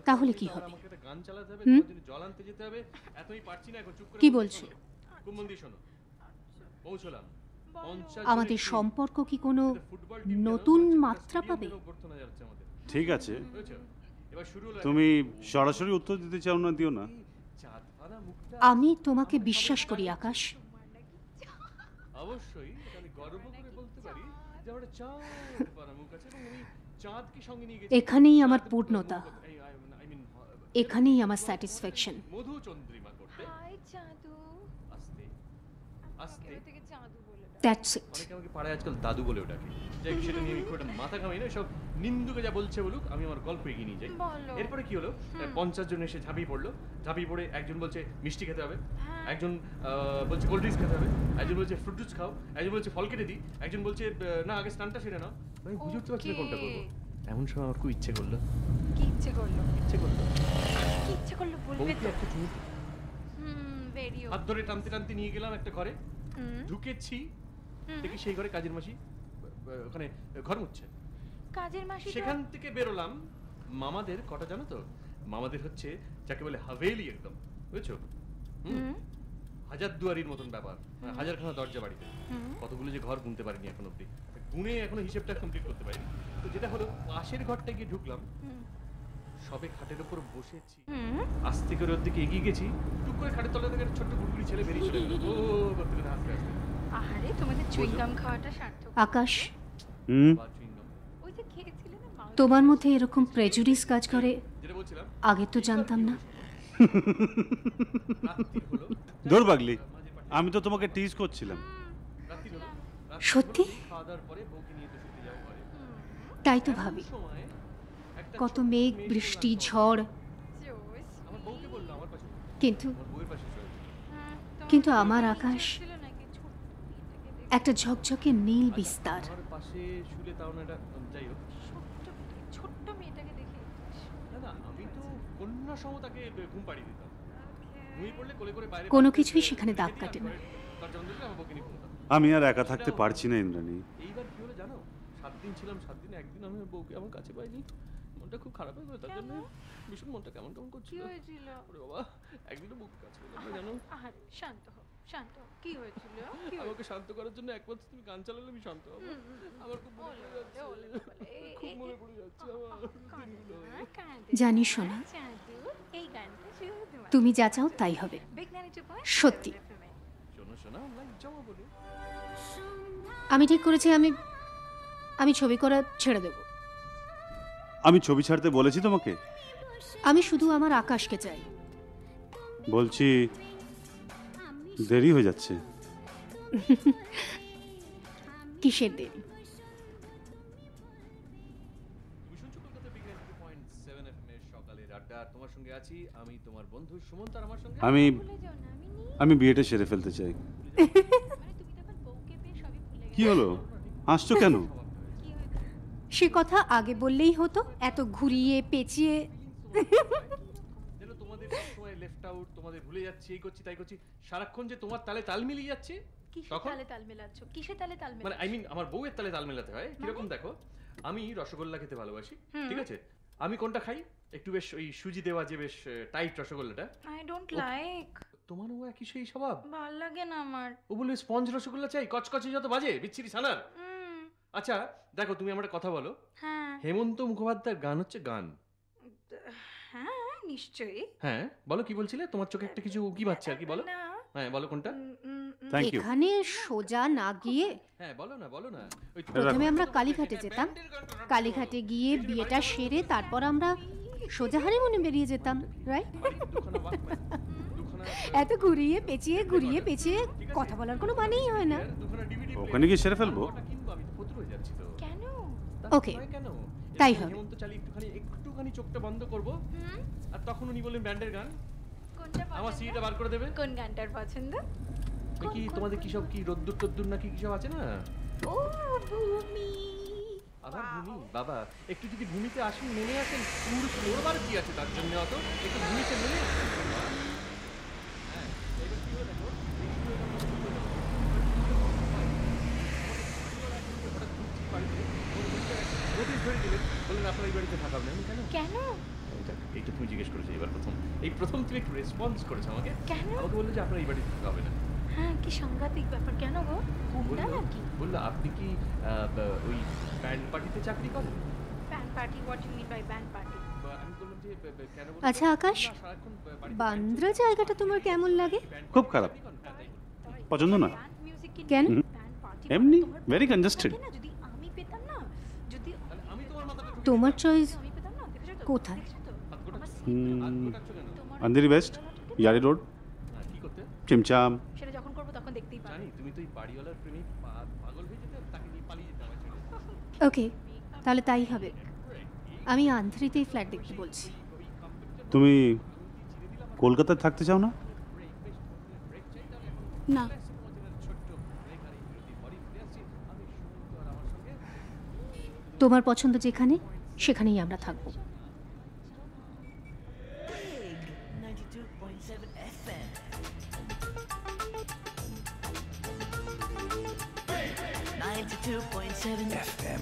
তাহলে কি হবে? আমাকে একটা গান চালাতে হবে, হুম? তোমার জন্য জল আনতে যেতে হবে। এতই পারছি না এখন, চুপ করে কি বসে বলছো? শোনো। খুব মন দিয়ে শোনো। পৌঁছলাম। 50 আমাদের জনের সম্পর্ক কি কোনো team, ফুটবল টিম কেন, নতুন বলছে মাত্রা stadium পাবে? যেন অভ্যর্থনা জানাচ্ছে আমাদের। ঠিক আছে, বুঝেছো? এবার শুরু হলো। তুমি সরাসরি উত্তর দিতে চাও না, দিও না। চাঁদ পানা মুখটা আমি তোমাকে বিশ্বাস করি আকাশ। অবশ্যই এটা আমি গর্ব করে বলতে পারি যে আমার একটা চাঁদ পানা মুখ আছে এবং আমি চাঁদকে সঙ্গে নিয়ে গেছি। এখানেই আমার পূর্ণতা, এখানেই আমার স্যাটিসফ্যাকশন। মধু চন্দ্রিমা করতে হাই চাঁদু। আস্তে আস্তে কেউ থেকে চাঁদু বলে ডাকে। That's it. অনেকে আমাকে পাড়ায় আজকাল দাদু বলে ওটাকে। যাই হোক, সেটা নিয়ে আমি খুব একটা মাথা ঘামাই না। সব নিন্দুকে যা বলছে বলুক, আমি আমার গল্প এগিয়ে নিয়ে যাই। বলো। এরপরে কি হলো, 50 জন এসে ঝাঁপিয়ে পড়লো। ঝাঁপিয়ে পড়ে একজন বলছে মিষ্টি খেতে হবে, একজন বলছে কোল্ড ড্রিঙ্কস খেতে হবে, একজন বলছে ফ্রুট জুস খাও, একজন বলছে ফল কেটে দিই, একজন বলছে না আগে স্নানটা সেরে নাও। আমি বুঝে উঠতে পারছি না কোনটা করবো। এমন সময় আমার খুব ইচ্ছে করলো। কি ইচ্ছে করলো? ইচ্ছে করলো কি ইচ্ছে করলো বলবে বউকে তো? একটা চুমু ভেরি হাত ধরে টানতে টানতে নিয়ে গেলাম একটা ঘরে। ঢুকেছি, দেখি সেই ঘরে কাজের মাসি ওখানে ঘর মুছছে। কাজের মাসি তো- সেখান থেকে বেরোলাম। মামাদের কটা জানো তো? মামাদের হচ্ছে যাকে বলে হাভেলি একদম, বুঝছো? হাজার দুয়ারির মতন ব্যাপার, মানে হাজারখানা দরজা বাড়িতে। কতগুলো যে ঘর গুনতে পারিনি এখন অব্দি, গুনে এখনো হিসেবটা কমপ্লিট করতে পারিনি। তো যেটা হলো, পাশের ঘরটা গিয়ে ঢুকলাম। সবে খাটের উপর বসেছি, আস্তে করে ওর দিকে এগিয়ে গেছি। টুক করে খাটের তলা থেকে একটা ছোট্ট গুড়গুড়ি ছেলে বেরিয়ে চলে গেল। ও করতে করে হাসতে হাসতে। আহারে তোমাদের চুইংগাম খাওয়াটা সার্থক। আকাশ, বা chewing gum। ওই যে খেয়েছিলে না মাংস। তোমার মধ্যে এরকম প্রেজুডিস কাজ করে যেটা বলছিলাম, আগে তো জানতাম না। রাত্রি হলো, দৌড় পাগলি, আমি তো তোমাকে টিজ করছিলাম। রাত্রি হলো, সত্যি? খাওয়া দাওয়ার পরে বউকে নিয়ে তো শুতে যাও ঘরে। তাই তো ভাবি, সময় একটা কত মেঘ, বৃষ্টি, ঝড়, জোস। আমার বউকে বললো আমার পাশে, কিন্তু আমার বউয়ের পাশে শুয়ে। কিন্তু আমার আকাশ ছিল নাকি ছোট মেয়েটাকে দেখে? একটা ঝকঝকে নীল বিস্তার। আমার পাশে শুলে তাও না, এটা যাই হোক। ছোট্ট মেয়েটাকে দেখে। না না, আমি তো কন্যা সহ তাকে ঘুম পাড়িয়ে দিতাম। ঘুমিয়ে পড়লে কোলে করে বাইরে কোনো কিছুই সেখানে দাগ কাটে না। তার জন্য আমার বউকে নিয়ে ঘুমতাম। আমি আর একা থাকতে পারছি না ইন্দ্রাণী। এইবার কি হলো জানো, 7 দিন ছিলাম, 7 দিনে একদিন আমি বউকে আমার কাছে পাইনি। মনটা খুব খারাপ হয়ে গেল, তার জন্য ভীষণ মনটা কেমন কেমন কি করছিল। হয়েছিল? ওরে বাবা, একদিনও বুক কাছে জানো। আহারে শান্ত হও, শান্ত হও। কি হয়েছিল? কি আমাকে শান্ত করার জন্য একমাত্র তুমি গান চালালে আমি শান্ত হব। আমার খুব মনে পড়ে যাচ্ছে, খুব মনে পড়ে যাচ্ছে আমার দিনগুলো। জানি শোনা, চাঁদু, এই গানটা শুধু তুমি যা চাও তাই হবে। সত্যি। শোনো শোনা, আমরা জমা বলি। আমি ঠিক করেছি, আমি ছবি করা ছেড়ে দেব। আমি ছবি ছাড়তে বলেছি তোমাকে? আমি শুধু আমার আকাশকে চাই। বলছি দেরি হয়ে যাচ্ছে। কিসের দেরি? তুমি শুনছো কলকাতা বিগ 92.7 FM এর সকালের আড্ডা। তোমার সঙ্গে আছি আমি, তোমার বন্ধু সুমন্ত। আর আমার সঙ্গে আমি বিয়েটা সেরে ফেলতে চাই। কি হলো, হাসছো কেন? সে কথা আগে বললেই হতো, এত ঘুরিয়ে পেঁচিয়ে। যেন তোমাদের সময় লেফট আউট, তোমাদের ভুলে যাচ্ছি, এই করছি তাই করছি, সারাক্ষণ যে তোমার তালে তাল মিলিয়ে যাচ্ছে। কিসের তালে তাল মেলাচ্ছ? কিসের তালে তাল মেলাচ্ছ? মানে আই মিন আমার বউয়ের তালে তাল মেলাতে হয়। কিরকম দেখো, আমি রসগোল্লা খেতে ভালোবাসি, ঠিক আছে? আমি কোনটা খাই? একটু বেশ ওই সুজি দেওয়া যে বেশ টাইট রসগোল্লাটা। I don't like. তোমারও একই সেই স্বভাব? ভালো লাগে না আমার। ও বলে স্পঞ্জ রসগোল্লা চাই, কচকচে যত বাজে, বিচ্ছিরি ছানার। আচ্ছা দেখো, তুমি আমার কথা বলো। হ্যাঁ হেমন্ত মুখোপাধ্যায়ের গান হচ্ছে গান। হ্যাঁ নিশ্চয়ই। হ্যাঁ বলো, কি বলছিলে? তোমার চোখে একটা কিছু কি বাজছে আর কি, বলো। না হ্যাঁ বলো কোনটা। Thank you. এখানে সোজা না গিয়ে হ্যাঁ বলো না, বলো না। ওই প্রথমে আমরা কালীঘাটে যেতাম, কালীঘাটে গিয়ে বিয়েটা সেরে তারপর আমরা সোজা হানিমুনে বেরিয়ে যেতাম, রাইট? এত ঘুরিয়ে পেঁচিয়ে কথা বলার কোনো মানেই হয় না। ওখানে গিয়ে সেরে ফেলবো। আমি তো ফতুর হয়ে যাচ্ছি তো। কেন? ওকে, কেন তাই হবে। হেমন্ত চালি একটুখানি চোখটা বন্ধ করব, আর তখন উনি বললেন ব্যান্ডের গান। কোনটা আমার সিডিটা বার করে দেবে। কোন গানটার পছন্দ? কি তোমাদের কি সব কি রোদ্দুর টদ্দুর নাকি কি সব আছে না? ও ভূমি। আবার ভূমি বাবা, একটু যদি ভূমিতে আসেন নেমে আসেন, সুর করবার কি আছে তার জন্য অত? একটু ভূমিতে নেমে আসেন। হ্যাঁ, এবার কি হলো দেখো, নোটিশ ধরে দিলেন, বললেন আপনার এই বাড়িতে থাকা হবে না। কেন কেন? এইটা তুমি জিজ্ঞেস করেছো এবার প্রথম, এই প্রথম তুমি একটু রেসপন্স করেছো আমাকে। কেন? আমাকে বললো যে আপনার এই বাড়িতে থাকা হবে না। হ্যাঁ, কি সাংঘাতিক ব্যাপার। কেন গো? গুন্ডা নাকি? বললো আপনি কি ওই ব্যান্ড পার্টিতে চাকরি করেন? Band party? What you mean by band party? আমি বললাম যে কেন? আচ্ছা আকাশ, বান্দ্রা জায়গাটা তোমার কেমন লাগে? খুব খারাপ, পছন্দ না। কেন? এমনি ভেরি কনজেস্টেড। যদি আমি পেতাম না, যদি আমি তোমার মাথাটা তোমার চয়েস আমি পেতাম না, দেখেছো তো? কোথায়? আন্ধেরি ওয়েস্ট, ইয়ারি রোড, কি করতে চিমচাম। সেটা যখন করবো তখন দেখতেই পাবো। জানি তুমি তো এই বাড়িওয়ালার প্রেমে পাগল হয়ে যেতে, তাকে নিয়ে পালিয়ে যেতে আমার ছেলে। ওকে, তাহলে তাই হবে। আমি আন্ধ্রিতেই ফ্ল্যাট দেখতে বলছি। তুমি কলকাতায় থাকতে চাও না? না, তোমার পছন্দ যেখানে, সেখানেই আমরা থাকবো। 92.7 FM. 92.7 FM.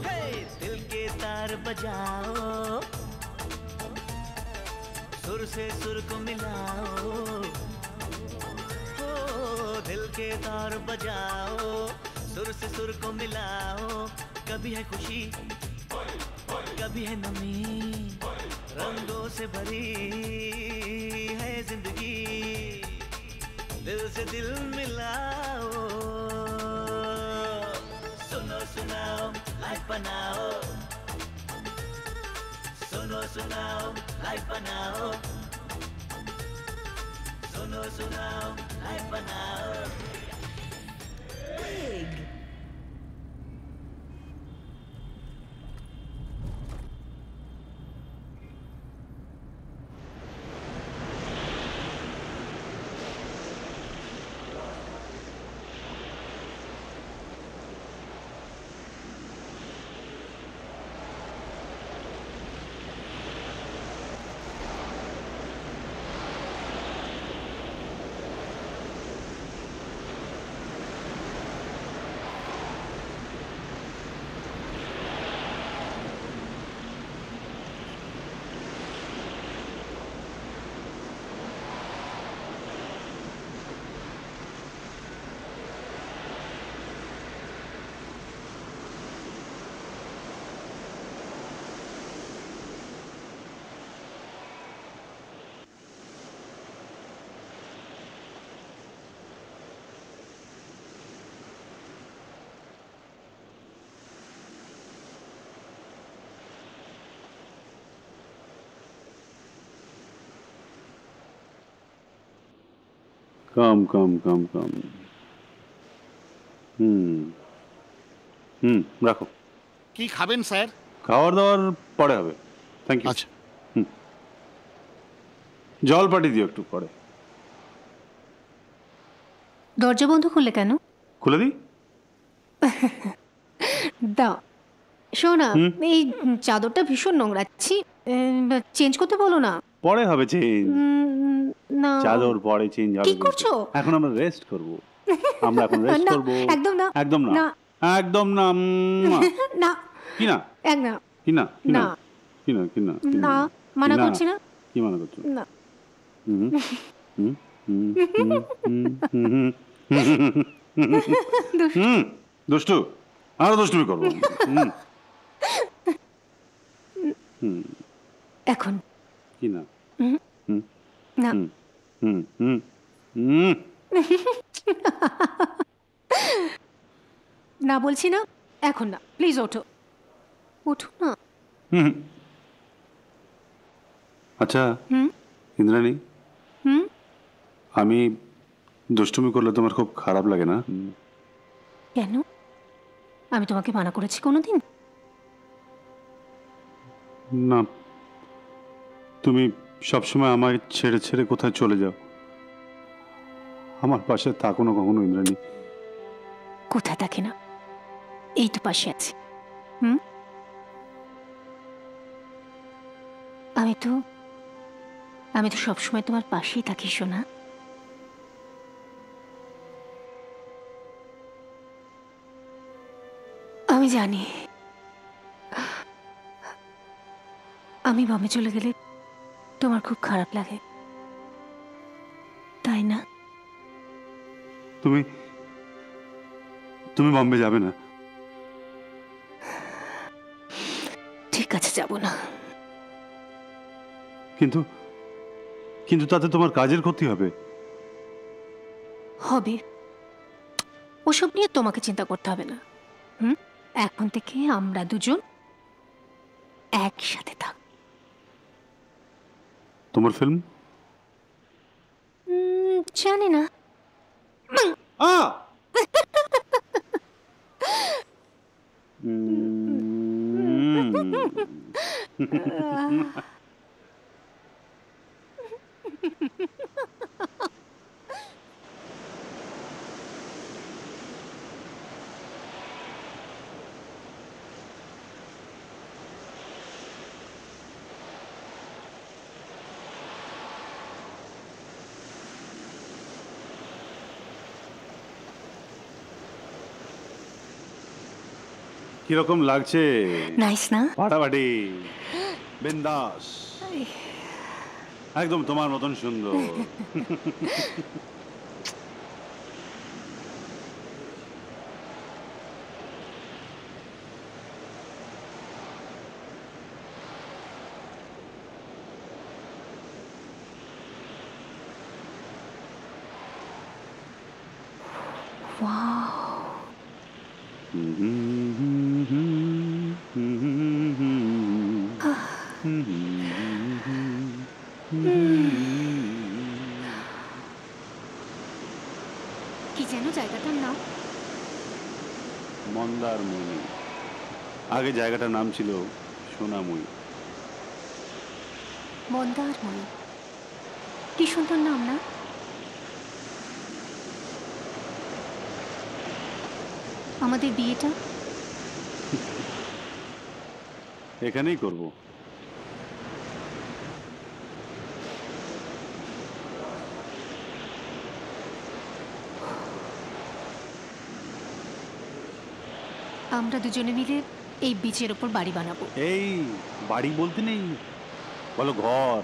Hey, दिल के तार बजाओ, सुर से सुर को मिलाओ, दिल के तार बजाओ, सुर से सुर को मिलाओ, कभी है खुशी, कभी है नमी, रंगों से भरी है जिंदगी, दिल से दिल मिलाओ, सुनो सुनाओ लाइफ बनाओ, सुनो सुनाओ लाइफ बनाओ, सुनो सुनाओ लाइफ बनाओ। কাম কাম কাম কাম। রাখো। কি খাবেন স্যার? খাওয়ার দাওয়ার পরে হবে, থ্যাংক ইউ। আচ্ছা। জল পাঠিয়ে দিও একটু পরে। দরজা বন্ধ করলে কেন? খুলে দিই? দাও। শোনা, এই চাদরটা ভীষণ নোংরাচ্ছি, চেঞ্জ করতে বলো না। পরে হবে চেঞ্জ। না, চাদর পরে চেঞ্জ হবে। কি করছো? এখন আমরা রেস্ট করব। আমরা এখন রেস্ট করব। একদম না, একদম না, একদম না। না, কি না? এক না, কি না? না, কি না? কি না? না, মানা করছি না। কি মানা করছো? না। দুষ্টু, আরো দুষ্টুমি করবো। এখন কি না? না, না বলছি না, এখন না, প্লিজ ওঠো, ওঠো না। আচ্ছা ইন্দ্রাণী, আমি দুষ্টুমি করলে তোমার খুব খারাপ লাগে না? কেন? আমি তোমাকে মানা করেছি কোনোদিন? না, তুমি সবসময় আমায় ছেড়ে ছেড়ে কোথায় চলে যাও। আমার পাশে থাকো না কখনো ইন্দ্রাণী। কোথায় থাকে না, এই তো পাশে আছে। আমি তো সবসময় তোমার পাশেই থাকি সোনা। আমি জানি আমি বম্বে চলে গেলে তোমার খুব খারাপ লাগে, তাই না? তুমি তুমি বম্বে যাবে না? ঠিক আছে, যাব না। কিন্তু কিন্তু তাতে তোমার কাজের ক্ষতি হবে। হবে, ওসব নিয়ে তোমাকে চিন্তা করতে হবে না। এখন থেকে আমরা দুজন একসাথে থাক। তোমার ফিল্ম? জানি না। কিরকম লাগছে? নাইস না? ফাটাফাটি, বিন্দাস, একদম তোমার মতন সুন্দর। কি যেন জায়গাটার নাম? মন্দারমণি। আগে জায়গাটার নাম ছিল সোনাময়ী। মন্দারমণি, কি সুন্দর নাম না? আমাদের বিয়েটা এখানেই করব। আমরা দুজনে মিলে এই বিচের ওপর বাড়ি বানাবো। এই বাড়ি বলতে নেই, বলো ঘর।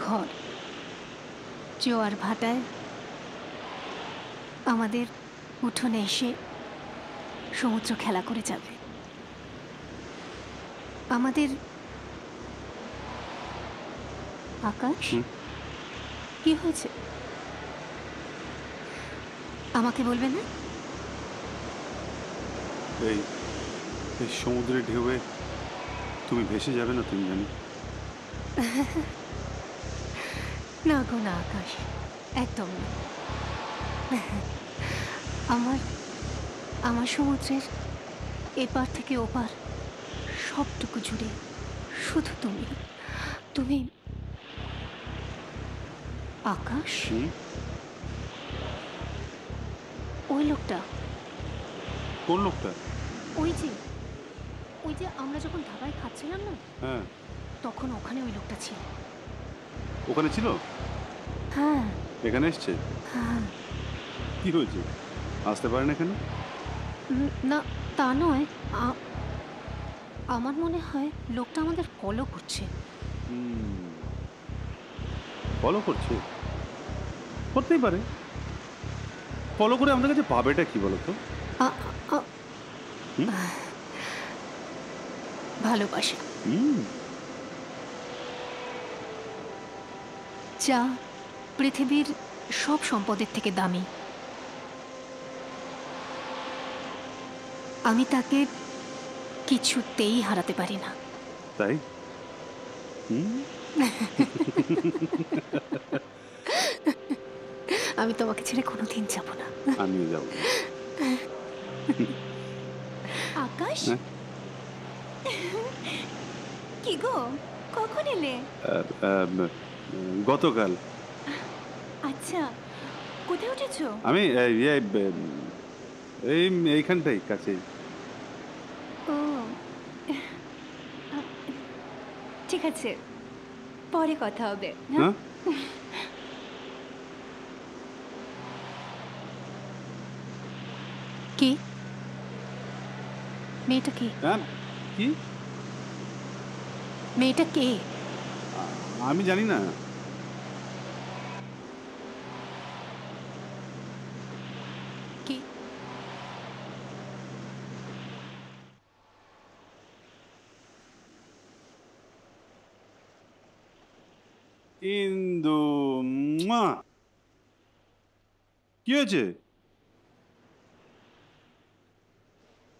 ঘর জোয়ার ভাটায় আমাদের উঠোনে এসে সমুদ্র খেলা করে যাবে। আমাদের আকাশ, কি হয়েছে? আমাকে বলবে না? এই এই সমুদ্রের ঢেউয়ে তুমি ভেসে যাবে না? তুমি জানি না গো না আকাশ, একদম না। আমার সমুদ্রের এপার থেকে ওপার সবটুকু জুড়ে শুধু তুমি আকাশ। ওই লোকটা। কোন লোকটা? ওই যে আমরা যখন ধাবায় খাচ্ছিলাম না, হ্যাঁ, তখন ওখানে ওই লোকটা ছিল। ওখানে ছিল? হ্যাঁ। এখানে এসছে? হ্যাঁ। কি হয়েছে, আসতে পারে না কেন? না তা নয়, আমার মনে হয় লোকটা আমাদের ফলো করছে। ফলো করছে? করতেই পারে। ফলো করে আমাদের কাছে পাবেটা কি বলতো? ভালোবাসা, যা পৃথিবীর সব সম্পদের থেকে দামি। আমি তাকে কিছুতেই হারাতে পারি না। তাই? আমি তোমাকে ছেড়ে কোনোদিন যাব না। আমিও যাব। আকাশ, কি গো, কখন এলে? গতকাল আচ্ছা, কোথায় উঠেছো? আমি এইখানটাই কাছেই। ও, ঠিক আছে, পরে কথা হবে। হ্যাঁ, কি মেয়েটা কে? হ্যাঁ, কি? মেয়েটা কে? আমি জানি না। কি? ইন্দু, মুয়া। কি হয়েছে?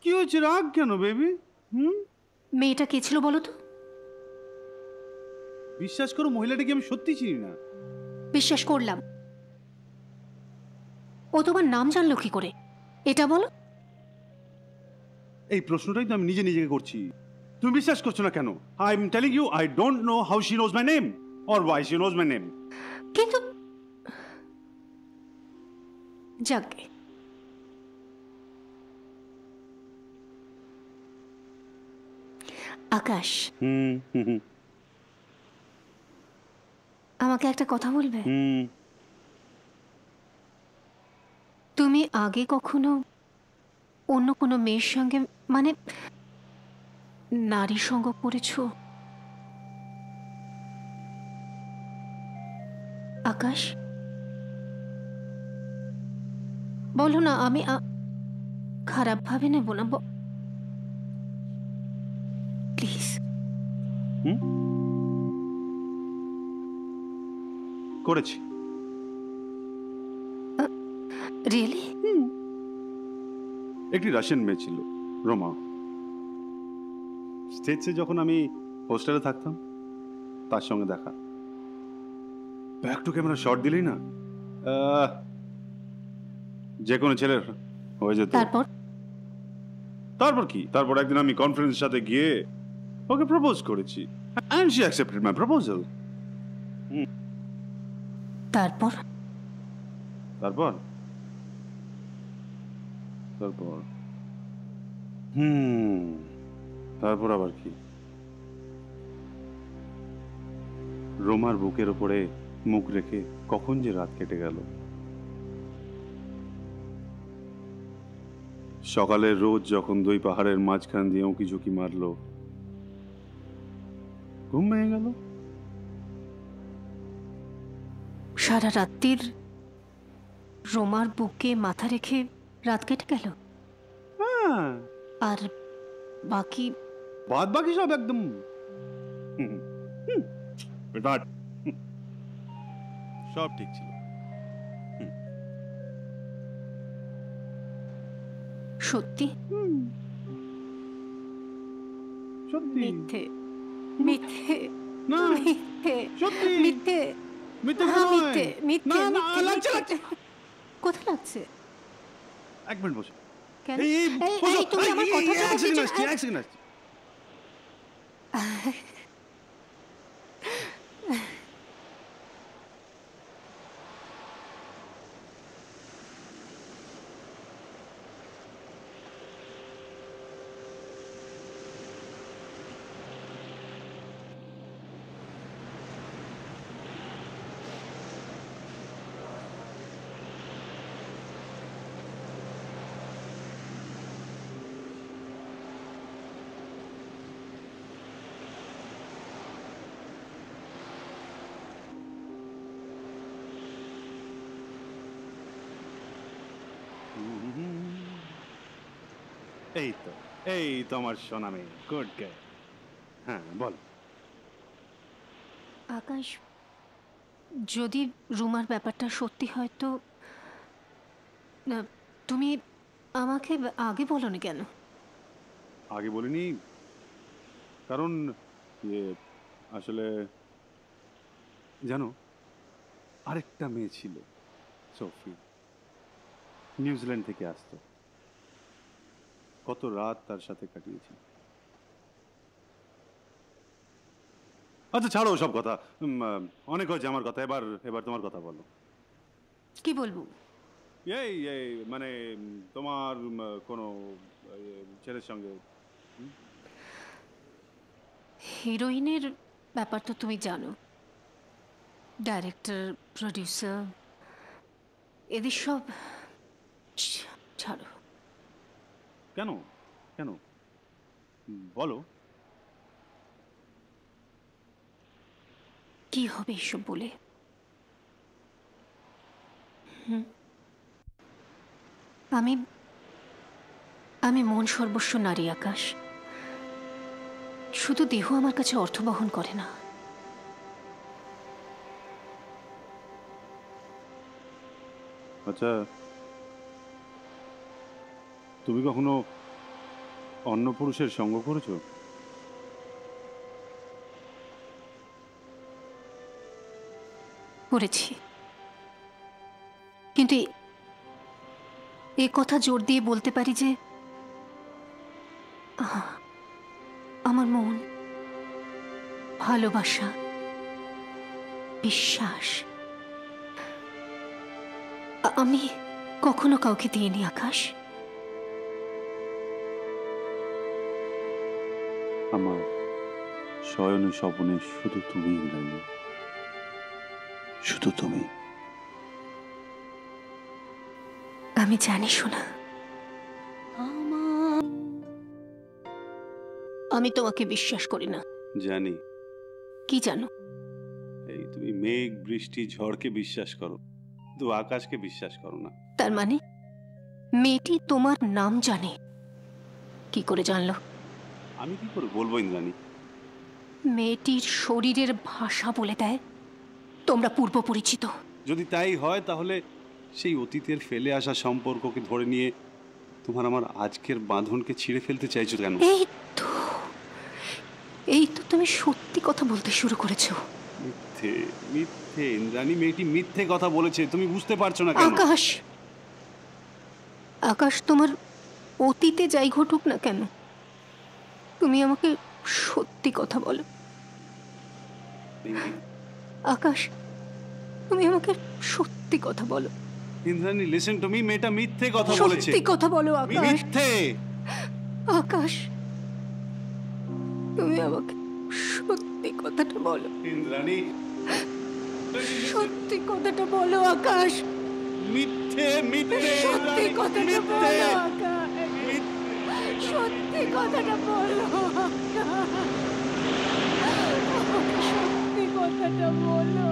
কি হয়েছে? রাগ কেন বেবি? মেয়েটা কে ছিল বলো তো? বিশ্বাস করো, মহিলাটাকে আমি সত্যি চিনি না। বিশ্বাস করলাম। ও তোমার নাম জানলো কি করে এটা বলো। এই প্রশ্নটাই তো আমি নিজে নিজেকে করছি। তুমি বিশ্বাস করছো না কেন? I am telling you, I don't know how she knows my name or why she knows my name. কিন্তু যাকে আকাশ, আমাকে একটা কথা বলবে? তুমি আগে কখনো অন্য কোনো মেয়ের সঙ্গে, মানে নারী সঙ্গ করেছো? আকাশ, বলো না। আমি খারাপ ভাবে নেব না, প্লিজ। করেছি। রিয়েলি? একটি রাশিয়ান মেয়ে ছিল, রোমা। স্টেটসে যখন আমি হোস্টেলে থাকতাম, তার সঙ্গে দেখা। ব্যাক টু ক্যামেরা শট দিলেই না যে কোনো ছেলের হয়ে যেত। তারপর কি? তারপর একদিন আমি কনফারেন্সের সাথে গিয়ে ওকে প্রপোজ করেছি, and she accepted my proposal. তারপর তারপর তারপর তারপর আবার কি? রোমার বুকের ওপরে মুখ রেখে কখন যে রাত কেটে গেল। সকালে রোজ যখন দুই পাহাড়ের মাঝখান দিয়ে উঁকি ঝুঁকি মারলো, ঘুম ভেঙে গেল। সারা রাত্রির রোমার বুকে মাথা রেখে রাত কেটে গেল। আর বাকি সব একদম সব ঠিক ছিল। সত্যি? সত্যি? মিথ্যে মিথ্যে না, মিথ্যে সত্যি। মিথ্যে মিথ্যে মিথ্যে মিথ্যে না, মিথ্যে লাগছে, মিথ্যে। কোথায় লাগছে? এক মিনিট বসে। কেন? এই, তুমি আমার কথাটা এক সেকেন্ড বলছো? আসছি, এক সেকেন্ড আসছি। এই তো আমার সোনা মেয়ে, গুড গার্ল। হ্যাঁ বল। আকাশ, যদি রুমার ব্যাপারটা সত্যি হয় তো তুমি আমাকে আগে বলোনি কেন? আগে বলিনি কারণ আসলে জানো, আরেকটা মেয়ে ছিল, সোফি, নিউজিল্যান্ড থেকে আসতো। কত রাত তার সাথে কাটিয়েছি। আচ্ছা ছাড়ো সব কথা, অনেক হয়েছে আমার কথা, এবার এবার তোমার কথা বলো। কি বলবো? এই এই মানে তোমার কোনো ছেলের সঙ্গে হিরোইনের ব্যাপার তো তুমি জানো, ডাইরেক্টর, প্রডিউসার, এদের সব ছাড়ো। কেন কেন বলো। কি হবে এসব বলে? আমি আমি মন সর্বস্ব নারী আকাশ। শুধু দেহ আমার কাছে অর্থ বহন করে না। আচ্ছা, তুমি কখনো অন্য পুরুষের সঙ্গ করেছো? করেছি, কিন্তু এ কথা জোর দিয়ে বলতে পারি যে আমার মন, ভালোবাসা, বিশ্বাস আমি কখনো কাউকে দিইনি আকাশ। আমার শয়নে স্বপ্নে শুধু তুমি, শুধু তুমি। আমি জানি শোনা, আমি তোমাকে বিশ্বাস করি না। জানি। কি জানো? এই তুমি মেঘ, বৃষ্টি, ঝড়কে বিশ্বাস করো, কিন্তু আকাশকে বিশ্বাস করো না। তার মানে মেয়েটি তোমার নাম জানে? কি করে জানলো? আমি কি করে বলবো ইন্দ্রাণী? মেয়েটির শরীরের ভাষা বলে দেয় তোমরা পূর্ব পরিচিত। যদি তাই হয় তাহলে সেই অতীতের ফেলে আসা সম্পর্ককে ধরে নিয়ে তোমার আমার আজকের বাঁধনকে ছিঁড়ে ফেলতে চাইছো কেন? এই তো তুমি সত্যি কথা বলতে শুরু করেছো। মিথ্যে মিথ্যে ইন্দ্রাণী, মেয়েটি মিথ্যে কথা বলেছে, তুমি বুঝতে পারছো না কেন? আকাশ, আকাশ তোমার অতীতে যাই ঘটুক না কেন, তুমি আমাকে সত্যি কথা বলো। আকাশ, তুমি আমাকে সত্যি কথা বলো। ইন্দ্রাণী লিসেন টু মি, মেয়েটা মিথ্যে কথা বলেছে। সত্যি কথা বলো আকাশ। মিথ্যে। আকাশ, তুমি আমাকে সত্যি কথাটা বলো। ইন্দ্রাণী, সত্যি কথাটা বলো আকাশ। মিথ্যে মিথ্যে। সত্যি কথাটা বলো আকাশ। সত্যি কথাটা বলো আকাশ। সত্যি কথাটা বলো।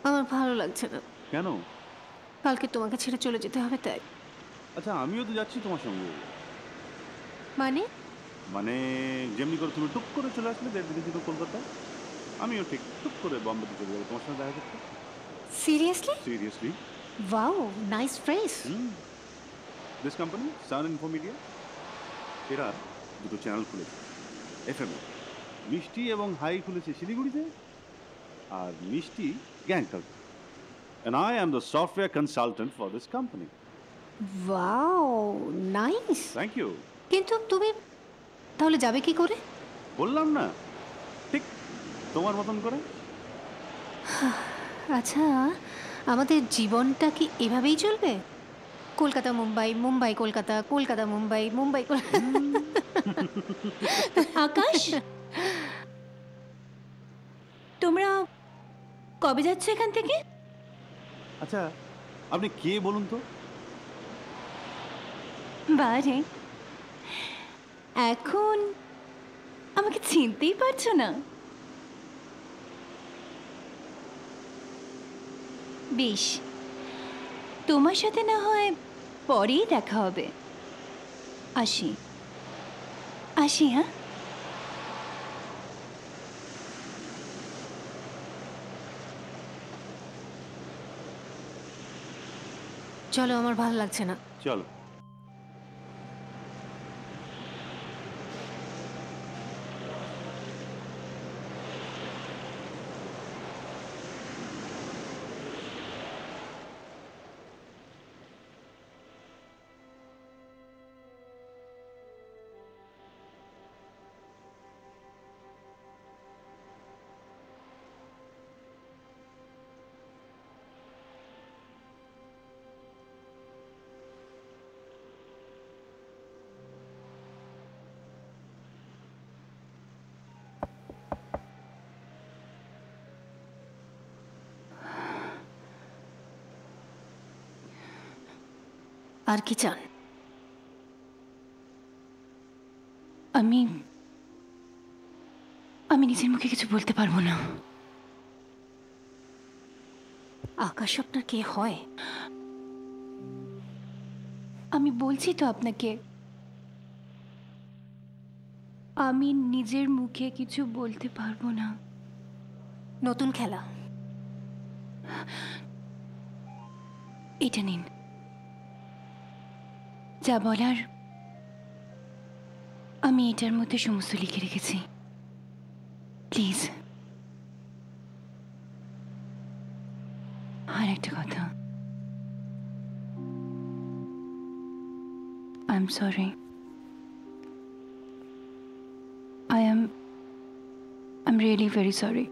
আমার ভালো লাগছে না। কেন? কালকে তোমাকে ছেড়ে চলে যেতে হবে তাই। আচ্ছা আমিও তো যাচ্ছি তোমার সঙ্গে। মানে? মানে যেমনি করে তুমি টুক করে চলে আসলে 1.5 দিনের জন্য কলকাতায়, আমিও ঠিক টুক করে বম্বেতে চলে যাবো তোমার সঙ্গে দেখা করতে। Seriously? Seriously. Wow, nice fresh. This company sun info media, এরা দুটো চ্যানেল খুলেছে FM এ। মিষ্টি এবং হাই খুলেছে শিলিগুড়িতে, আর মিষ্টি Gangtok. And I am the software consultant for this company. Wow, nice. Thank you. কিন্তু তুমি তাহলে যাবে কি করে? বললাম না, ঠিক তোমার মতন করে। আচ্ছা, আমাদের জীবনটা কি এভাবেই চলবে? কলকাতা মুম্বাই, মুম্বাই কলকাতা, কলকাতা মুম্বাই, মুম্বাই আকাশ, তোমরা কবে যাচ্ছ এখান থেকে? আচ্ছা আপনি কে বলুন তো? বারে, এখন আমাকে চিনতেই পারছো না? বেশ, তোমার সাথে না হয় পরেই দেখা হবে। আসি আসি। হ্যাঁ, চলো, আমার ভালো লাগছে না। চলো। আর কি চান? আমি নিজের মুখে কিছু বলতে পারবো না। আকাশ আপনার কে হয়? আমি বলছি তো আপনাকে, আমি নিজের মুখে কিছু বলতে পারবো না। নতুন খেলা। এটা নিন, যা বলার আমি এটার মধ্যে সমস্ত লিখে রেখেছি। প্লিজ। আর একটা কথা, I am sorry. I'm really very sorry.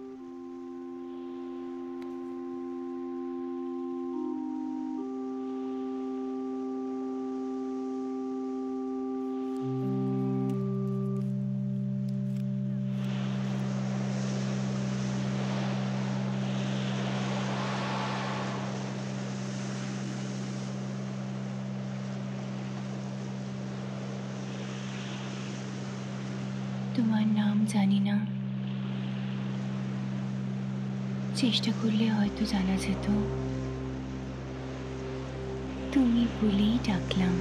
তোমার নাম জানি না, চেষ্টা করলে হয়তো জানা যেত। তুমি বলেই ডাকলাম।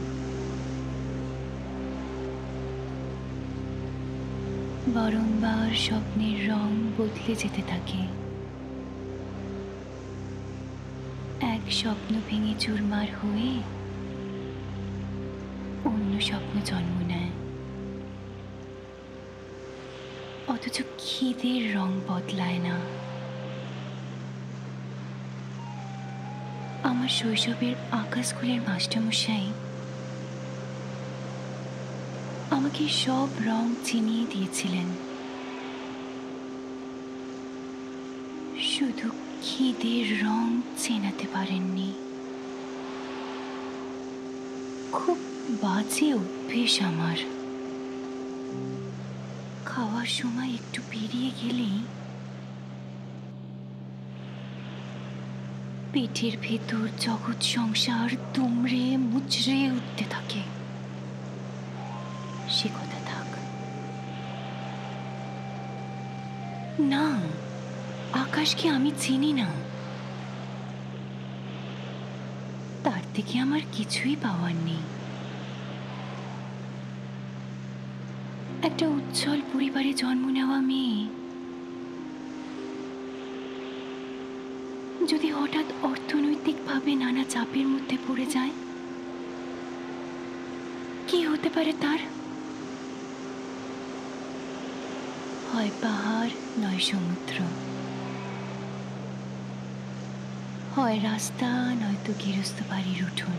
বারংবার স্বপ্নের রং বদলে যেতে থাকে। এক স্বপ্ন ভেঙে চুরমার হয়ে অন্য স্বপ্ন জন্ম নেয়, অথচ খিদের রং বদলায় না। আমার শৈশবের আঁকা স্কুলের মাস্টারমশাই আমাকে সব রং চিনিয়ে দিয়েছিলেন, শুধু খিদের রং চেনাতে পারেননি। খুব বাজে অভ্যেস আমার। খাওয়ার সময় একটু পেরিয়ে গেলেই পেটের ভেতর জগৎ সংসার দুমড়ে মুচড়ে উঠতে থাকে। সে কথা থাক। না, আকাশকে আমি চিনি না। থেকে আমার কিছুই পাওয়ার নেই। একটা উজ্জ্বল পরিবারে জন্ম নেওয়া মেয়ে যদি হঠাৎ অর্থনৈতিকভাবে নানা চাপের মধ্যে পড়ে যায়, কি হতে পারে তার? হয় পাহাড় নয় সমুদ্র, হয় রাস্তা নয়তো গৃহস্থ বাড়ির উঠোন।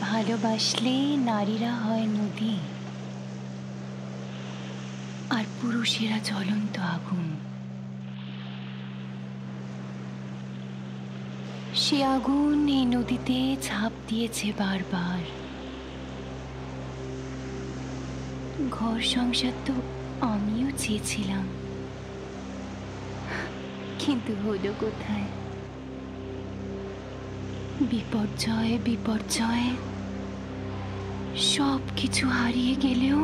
ভালোবাসলে নারীরা হয় নদী, আর পুরুষেরা জ্বলন্ত আগুন। সে আগুন এই নদীতে ঝাঁপ দিয়েছে বারবার। ঘর সংসার তো আমিও চেয়েছিলাম, কিন্তু হলো কোথায়? বিপর্যয় বিপর্যয়, সব কিছু হারিয়ে গেলেও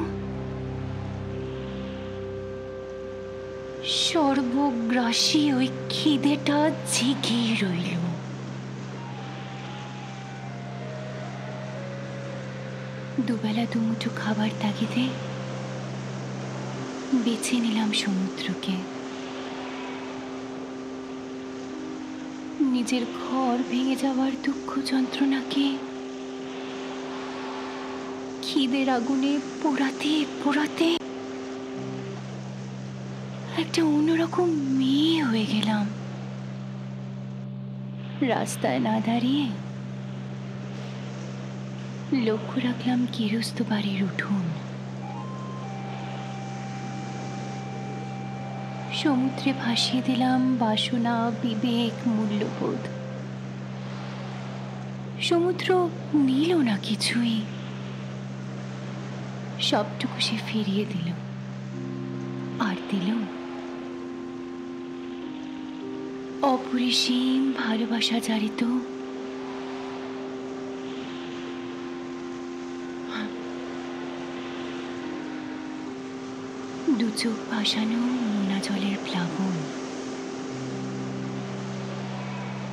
সর্বগ্রাসী ওই খিদেটা জেগেই রইল। দুবেলা দুমুঠো খাবার তাগিদে বেছে নিলাম সমুদ্রকে। নিজের ঘর ভেঙে যাওয়ার দুঃখ যন্ত্রণাকে খিদের আগুনে পোড়াতে পোড়াতে একটা অন্যরকম মেয়ে হয়ে গেলাম। রাস্তায় না দাঁড়িয়ে লক্ষ্য রাখলাম গৃহস্থ বাড়ির উঠোন। সমুদ্রে ভাসিয়ে দিলাম বাসনা, বিবেক, মূল্যবোধ। সমুদ্র নিল না কিছুই, সবটুকু সে ফিরিয়ে দিল, আর দিল অপরিসীম ভালোবাসা জারিত দু চোখ ভাসানো নোনা জলের প্লাবন।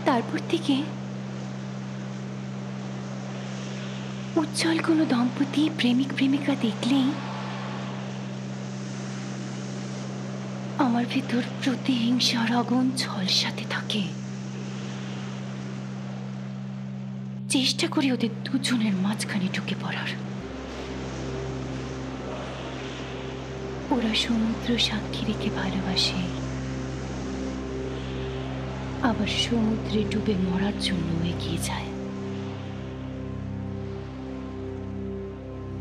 তারপর থেকে উজ্জ্বল কোনো দম্পতি প্রেমিক প্রেমিকা দেখলেই আমার ভেতর প্রতিহিংসার আগুন ঝলসাতে থাকে। চেষ্টা করি ওদের দুজনের মাঝখানে ঢুকে পড়ার। ওরা সমুদ্র সাক্ষী রেখে ভালোবাসে, আবার সমুদ্রে ডুবে মরার জন্য এগিয়ে যায়।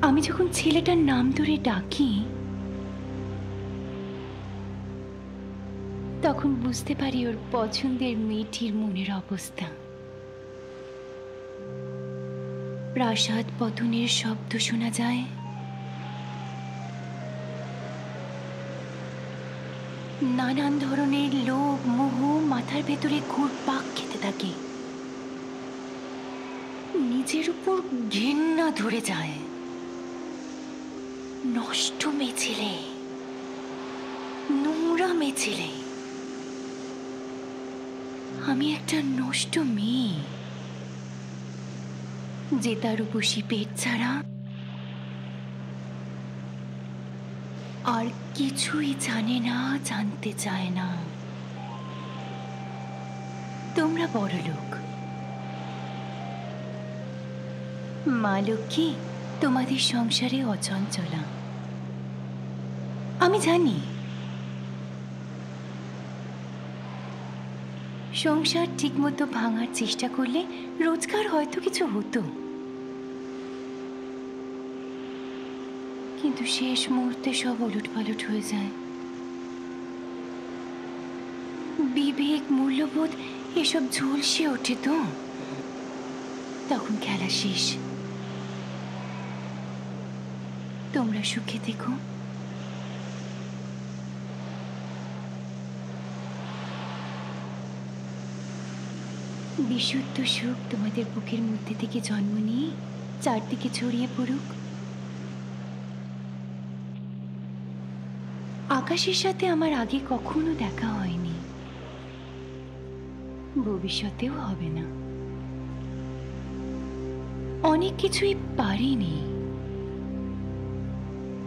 আমি যখন ছেলেটার নাম ধরে ডাকি তখন বুঝতে পারি ওর পছন্দের মেয়েটির মনের অবস্থা। প্রাসাদ পতনের শব্দ শোনা যায়, নানান ধরনের লোভ মোহ মাথার ভেতরে ঘুরপাক খেতে থাকে। নিজের উপর ঘৃণা ধরে যায়। নষ্ট মেয়ে ছেলে, নোংরা মেয়ে ছেলে। আমি একটা নষ্ট মেয়ে যে তার উপসী পেট ছাড়া আর কিছুই জানে না, জানতে চায় না। তোমরা বড় লোক, মা লক্ষ্মী তোমাদের সংসারে অচঞ্চলা। আমি জানি সংসার ঠিকমতো ভাঙার চেষ্টা করলে রোজগার হয়তো কিছু হতো, কিন্তু শেষ মুহূর্তে সব ওলটপালট হয়ে যায়। বিবেক, মূল্যবোধ এসব ঝলসে ওঠে, তো তখন খেলা শেষ। তোমরা সুখে দেখো। বিশুদ্ধ সুখ তোমাদের বুকের মধ্যে থেকে জন্ম নিয়ে চারদিকে ছড়িয়ে পড়ুক। আকাশের সাথে আমার আগে কখনো দেখা হয়নি, ভবিষ্যতেও হবে না। অনেক কিছুই পারিনি,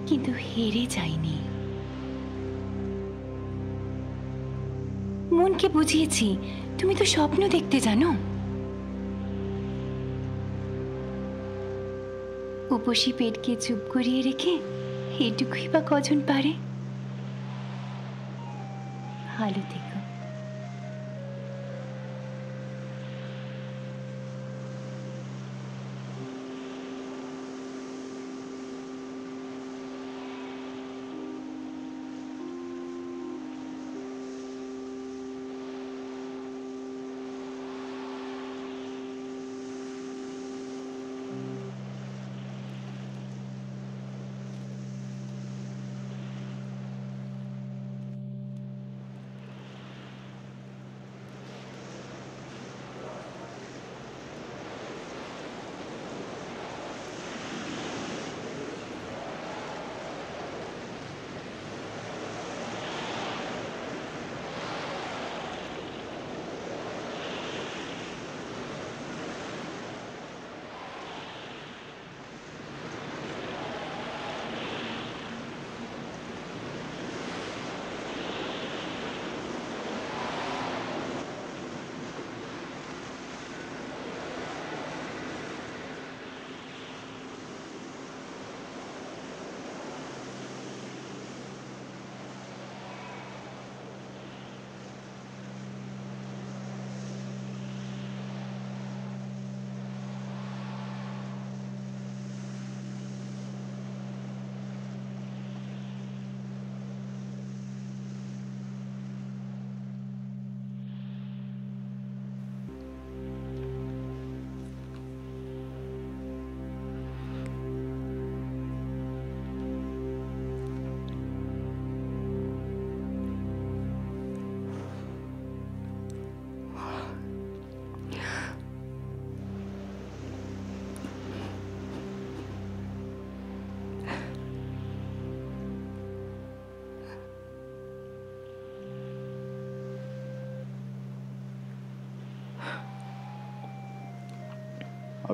কিন্তু হেরে যাইনি। মনকে বুঝিয়েছি, তুমি তো স্বপ্ন দেখতে জানো। উপসী পেটকে চুপ করিয়ে রেখে এটুকুই বা কজন পারে। ভালো থেকো।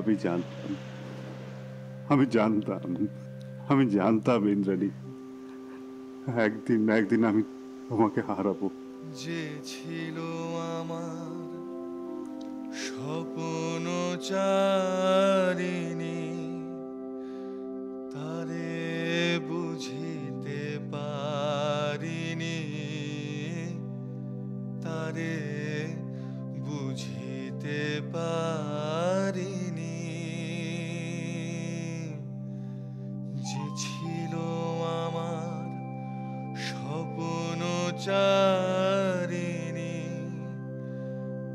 আমি জানতাম ইন্দ্রাণী, একদিন না একদিন আমি তোমাকে হারাবো। যে ছিল আমার স্বপ্ন চারিণী, তারে বুঝিতে পারিনি, তারে বুঝিতে পারিনি। যে ছিল আমার স্বপ্ন চারিণী,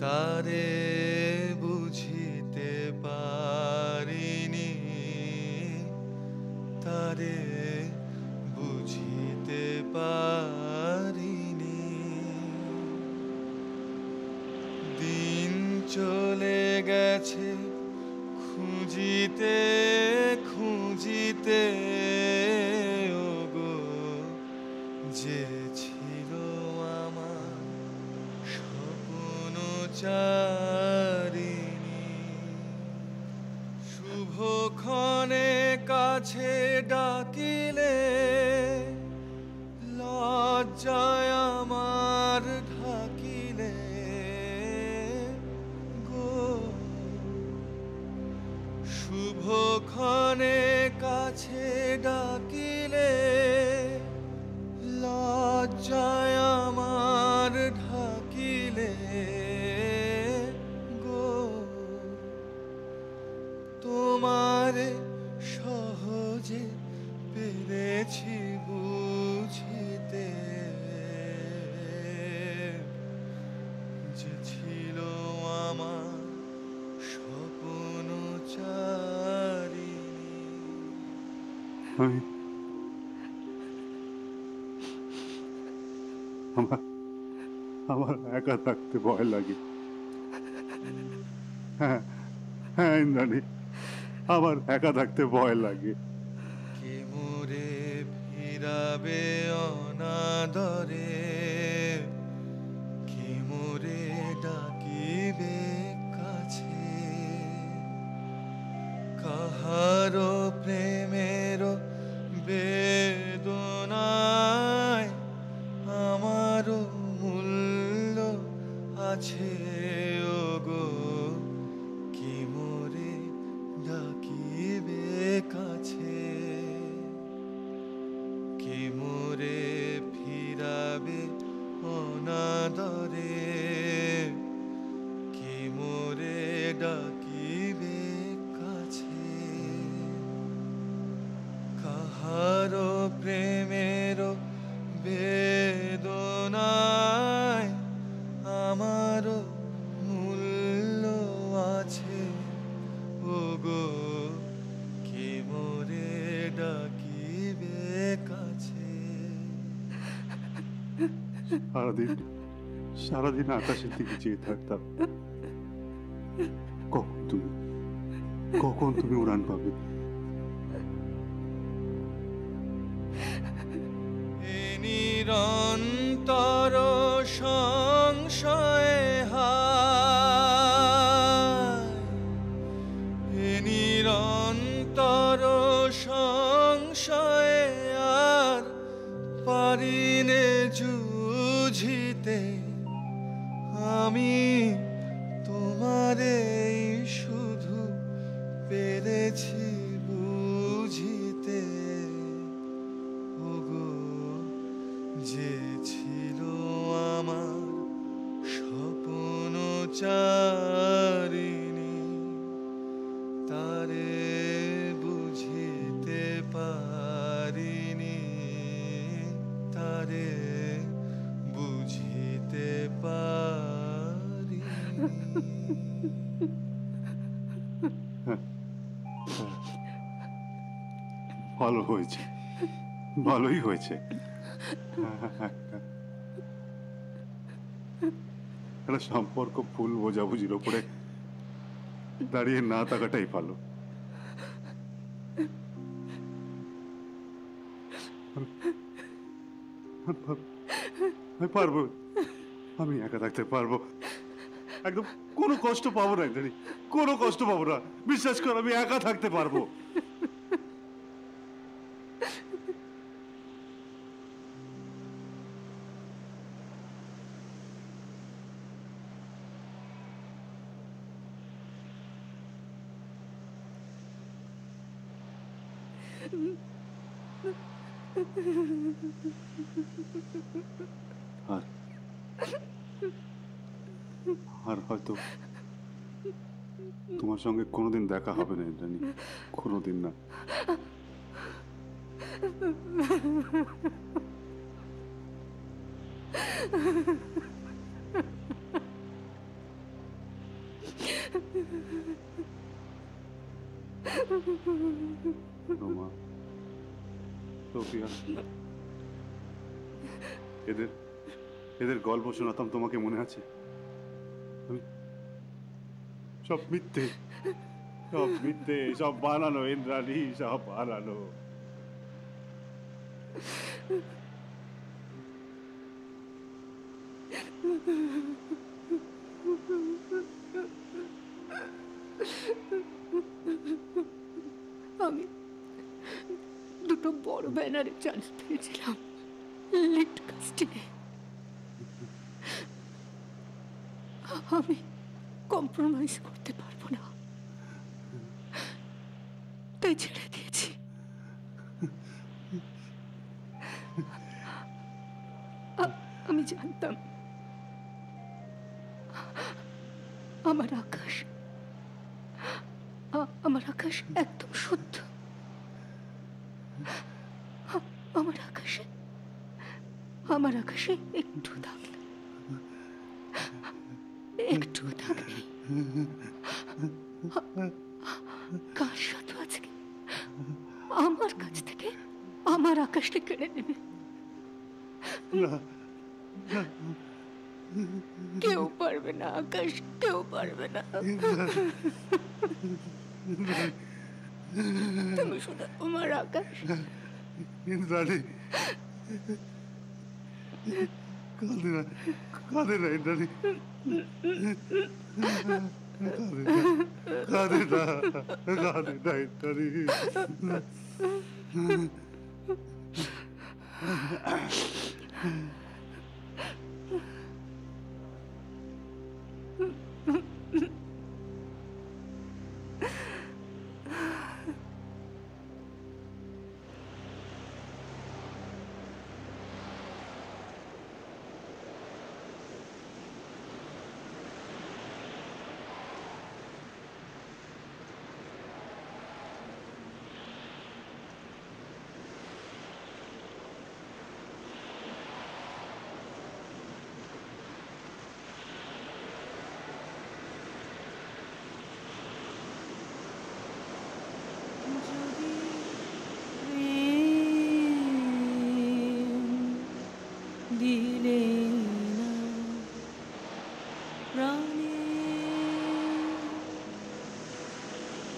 তারে বুঝিতে পারিনি, তারে বুঝিতে পারিনি। দিন চলে গেছে খুঁজিতে খুঁজিতে, ওগো যে ছিল আমার স্বপ্ন চারিণী। শুভক্ষণে কাছে ডাকিলে লজ্জায় আমার ঢাকিলে গো। শুভক্ষণে কাছে ডাকিলে লজ্জায় আমার ঢাকিলে গো। তোমারে সহজে পেরেছি বুঝিতে, যে ছিল আমার স্বপ্ন চারিণী। আমার একা থাকতে ভয় লাগে। হ্যাঁ হ্যাঁ ইন্দ্রাণী, আমার একা থাকতে ভয় লাগে। কে মোরে ফিরাবে অনাদরে, কে মোরে ডাকি কে মোরে ফিরাবে অনাদরে, কে মোরে ডাকিবে কাছে, কাহারো প্রেমের বেদনায় আমারও মূল্য আছে, ওগো কে মোরে ডাকিবে কাছে। সারাদিন আকাশের দিকে চেয়ে থাকতাম, কখন তুমি উড়ান পাবে। নিরন্তর সংশয়ে হায়, নিরন্তর সংশয়ে আর পারিনে যুঝিতে, আমি তোমারে শুধু পেরেছি বুঝিতে, ওগো যে ছিল আমার স্বপ্ন চারিণী, তারে বুঝিতে পারিনি, তারে বুঝিতে পারিনি। ভালো হয়েছে, ভালোই হয়েছে। একটা সম্পর্ক ফুল বোঝাবুঝির ওপরে দাঁড়িয়ে না থাকাটাই ভালো। আমি পারবো, আমি একা থাকতে পারবো, একদম কোনো কষ্ট পাবো না, কোনো কষ্ট পাবো না, বিশ্বাস কর, আমি একা থাকতে পারবো। আর হয়তো তোমার সঙ্গে কোনোদিন দেখা হবে না ইন্দ্রাণী, কোনোদিন না। রোমা, সোফিয়া, এদের গল্প শোনাতাম তোমাকে, মনে আছে? সব মিথ্যে, সব মিথ্যে, সব বানানো ইন্দ্রাণী, সব বানানো। আমি দুটো বড় ব্যানারে চান্স পেয়েছিলাম, লিড কাস্টিংয়ে। আমি কম্প্রোমাইজ করতে পারবো না, তাই ছেড়ে দিয়েছি। আমি জানতাম আমার আকাশ একদম শুদ্ধ। আমার আকাশে একটু থাকলে কার সাথে আজকে আমার কাছ থেকে আমার আকাশটা কেড়ে নেবে। কেউ পারবে না আকাশ, কেউ পারবে না। তুমি শুধু আমার আকাশ। ইন্দ্রাণী, কাঁদে না ইন্দ্রাণী, কাঁদে না ইন্দ্রাণী।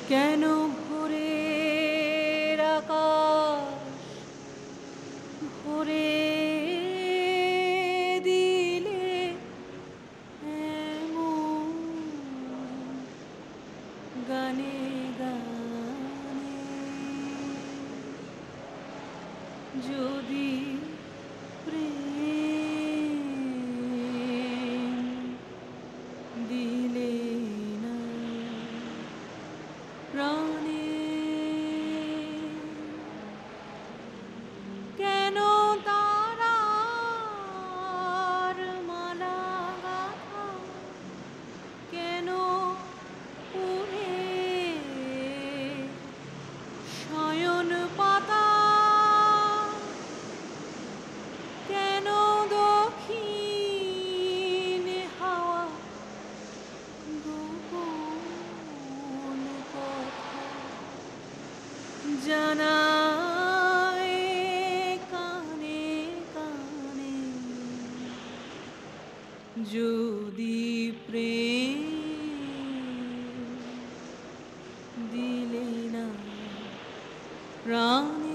কেন ভোরের আকাশ ভরে দিলে এমন গানে গানে যদি প্রেম দিলে না প্রাণে কেন তারার মালা গাঁথা কেন উড়ে শয়ন পাতা কেন দক্ষিণ হাওয়া গোপন কথা জানায় কানে কানে যদি প্রেম দিলে না প্রাণে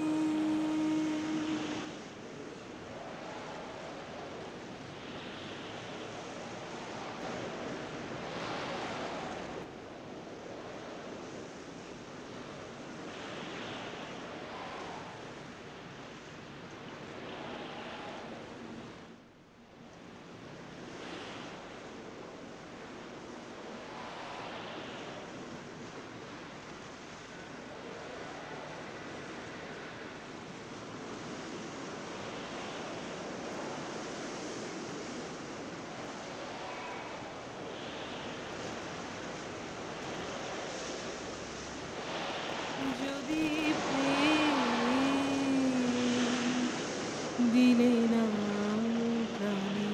যদি প্রেম দিলে না প্রাণে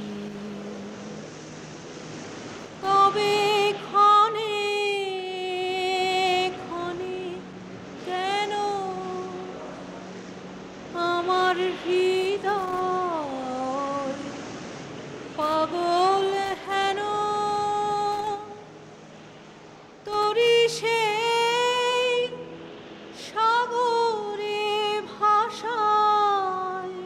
তবে ক্ষণে ক্ষণে কেন আমার হৃদয় পাগল হেন তোরি সেই সাগরে ভাষায়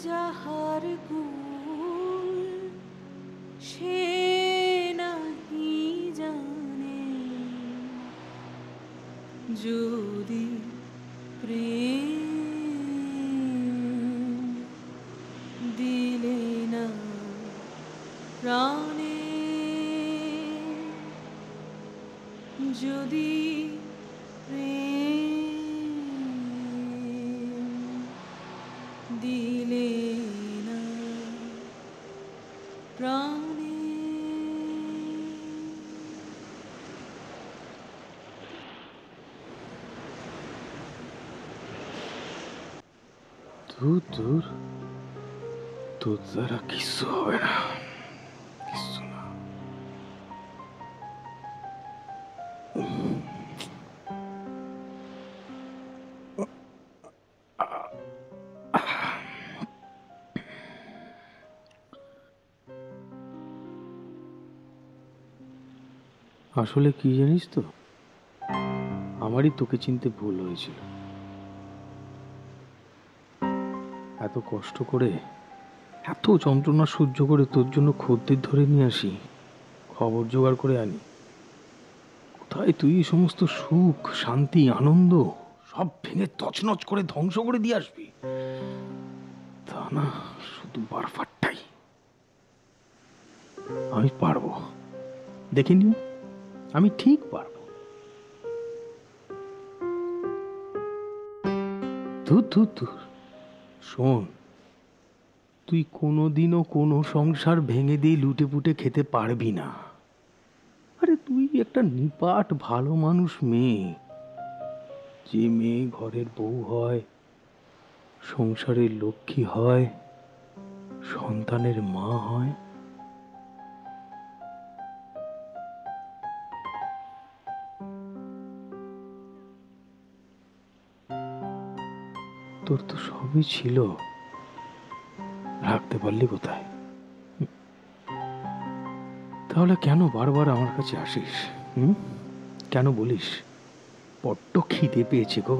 যাহার কুল সে নাহি জানে যদি প্রেম দিলে না প্রাণে যদি প্রেম দিলে না প্রাণে দূর দূর তোর দ্বারা কিচ্ছু হবে না কিচ্ছু না আসলে কি জানিস তো আমারই তোকে চিনতে ভুল হয়েছিল এত কষ্ট করে এত যন্ত্রণা সহ্য করে তোর জন্য খদ্দের ধরে নিয়ে আসি খবর জোগাড় করে আনি কোথায় তুই এই সমস্ত সুখ শান্তি আনন্দ সব ভেঙে তছনছ করে ধ্বংস করে দিয়ে আসবি তা না শুধু বারফাটটাই আমি পারবো দেখে নিও আমি ঠিক পারবো ধুর ধুর ধুর শোন তুই কোনোদিনও কোনো সংসার ভেঙে দিয়ে লুটে পুটে খেতে পারবি না আরে তুই একটা নিপাট ভালো মানুষ মেয়ে যে মেয়ে ঘরের বউ হয় সংসারের লক্ষ্মী হয় সন্তানের মা হয় তোর তো সবই ছিল রাখতে পারলি কোথায় তাহলে কেন বারবার আমার কাছে আসিস কেন বলিস? বড্ড খিদে পেয়েছে গো,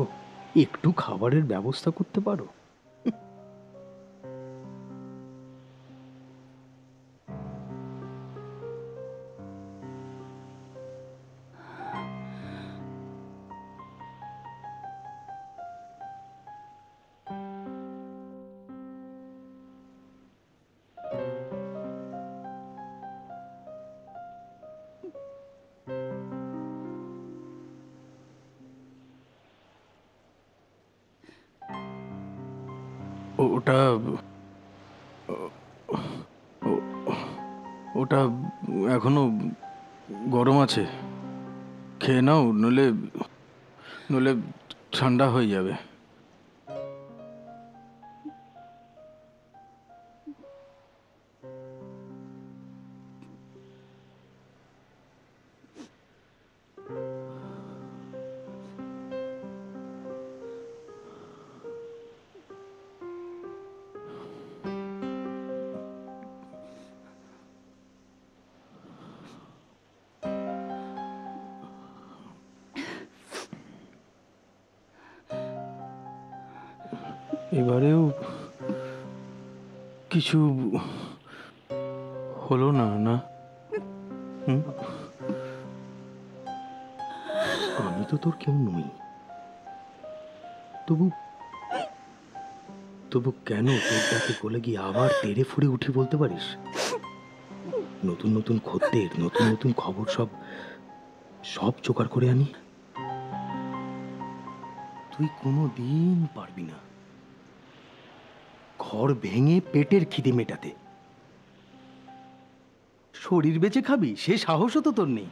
একটু খাবারের ব্যবস্থা করতে পারো? ওটা ওটা এখনো গরম আছে, খেয়ে নাও, নইলে নইলে ঠান্ডা হয়ে যাবে। এবারেও কিছু হলো না? না, আমি তো তোর কেউ নই, তবু তবু কেন তোর কাছে বলে গিয়ে আবার তেড়ে ফুড়ে উঠি বলতে পারিস? নতুন নতুন খদ্দের, নতুন নতুন খবর সব সব জোগাড় করে আনি। তুই কোনো দিন পারবি না ঘর ভেঙে পেটের খিদে মেটাতে। শরীর বেঁচে খাবি সে সাহসও তো তোর নেই।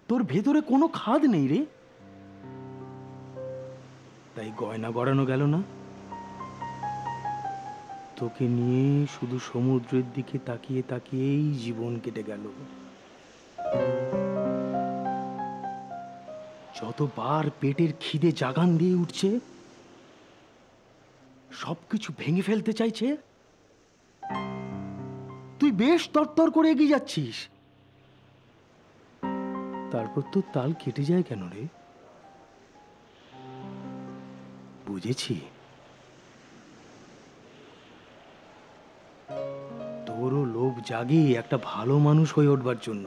তোর ভেতরে কোনো খাদ নেই রে, তাই গয়না গড়ানো গেল না। তোকে নিয়ে শুধু সমুদ্রের দিকে তাকিয়ে তাকিয়েই জীবন কেটে গেল। যতবার পেটের খিদে জাগান দিয়ে উঠছে, সবকিছু ভেঙে ফেলতে চাইছে, তুই বেশ তরতর করে এগিয়ে যাচ্ছিস। তারপর তো তাল কেটে যায় কেন রে? বুঝেছি, তোরও লোভ জাগে একটা ভালো মানুষ হয়ে উঠবার জন্য।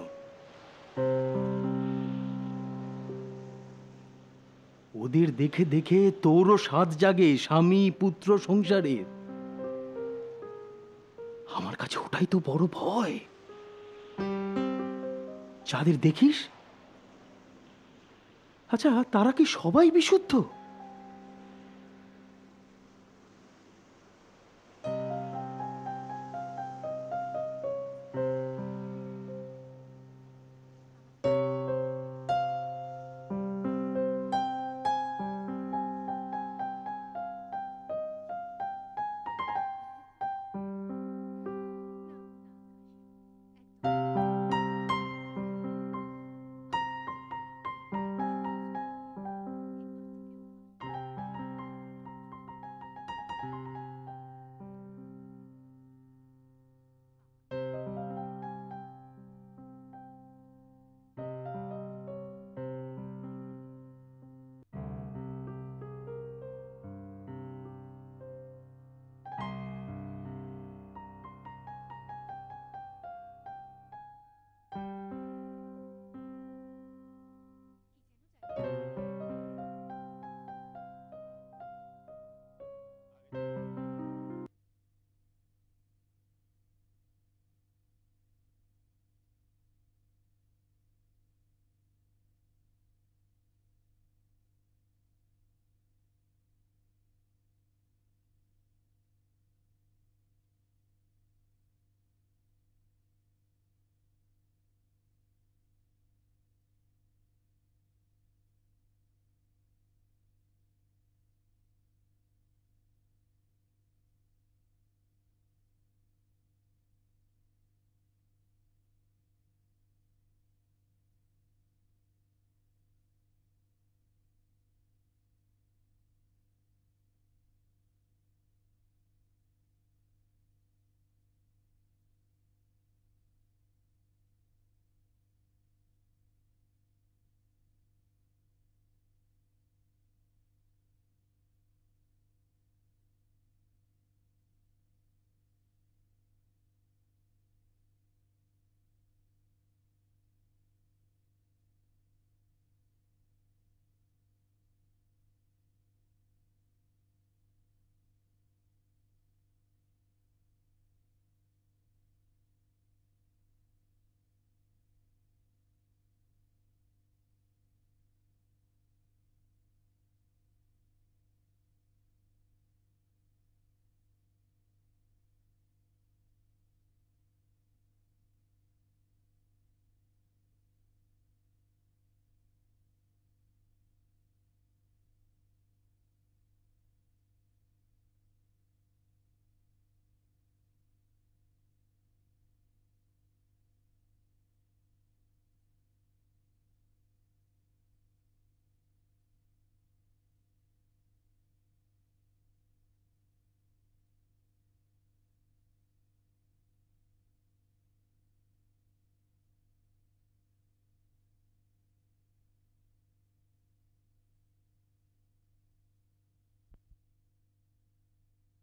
ওদের দেখে দেখে তোরও স্বাদ জাগে স্বামী পুত্র সংসারের। আমার কাছে ওটাই তো বড় ভয়। যাদের দেখিস, আচ্ছা তারা কি সবাই বিশুদ্ধ?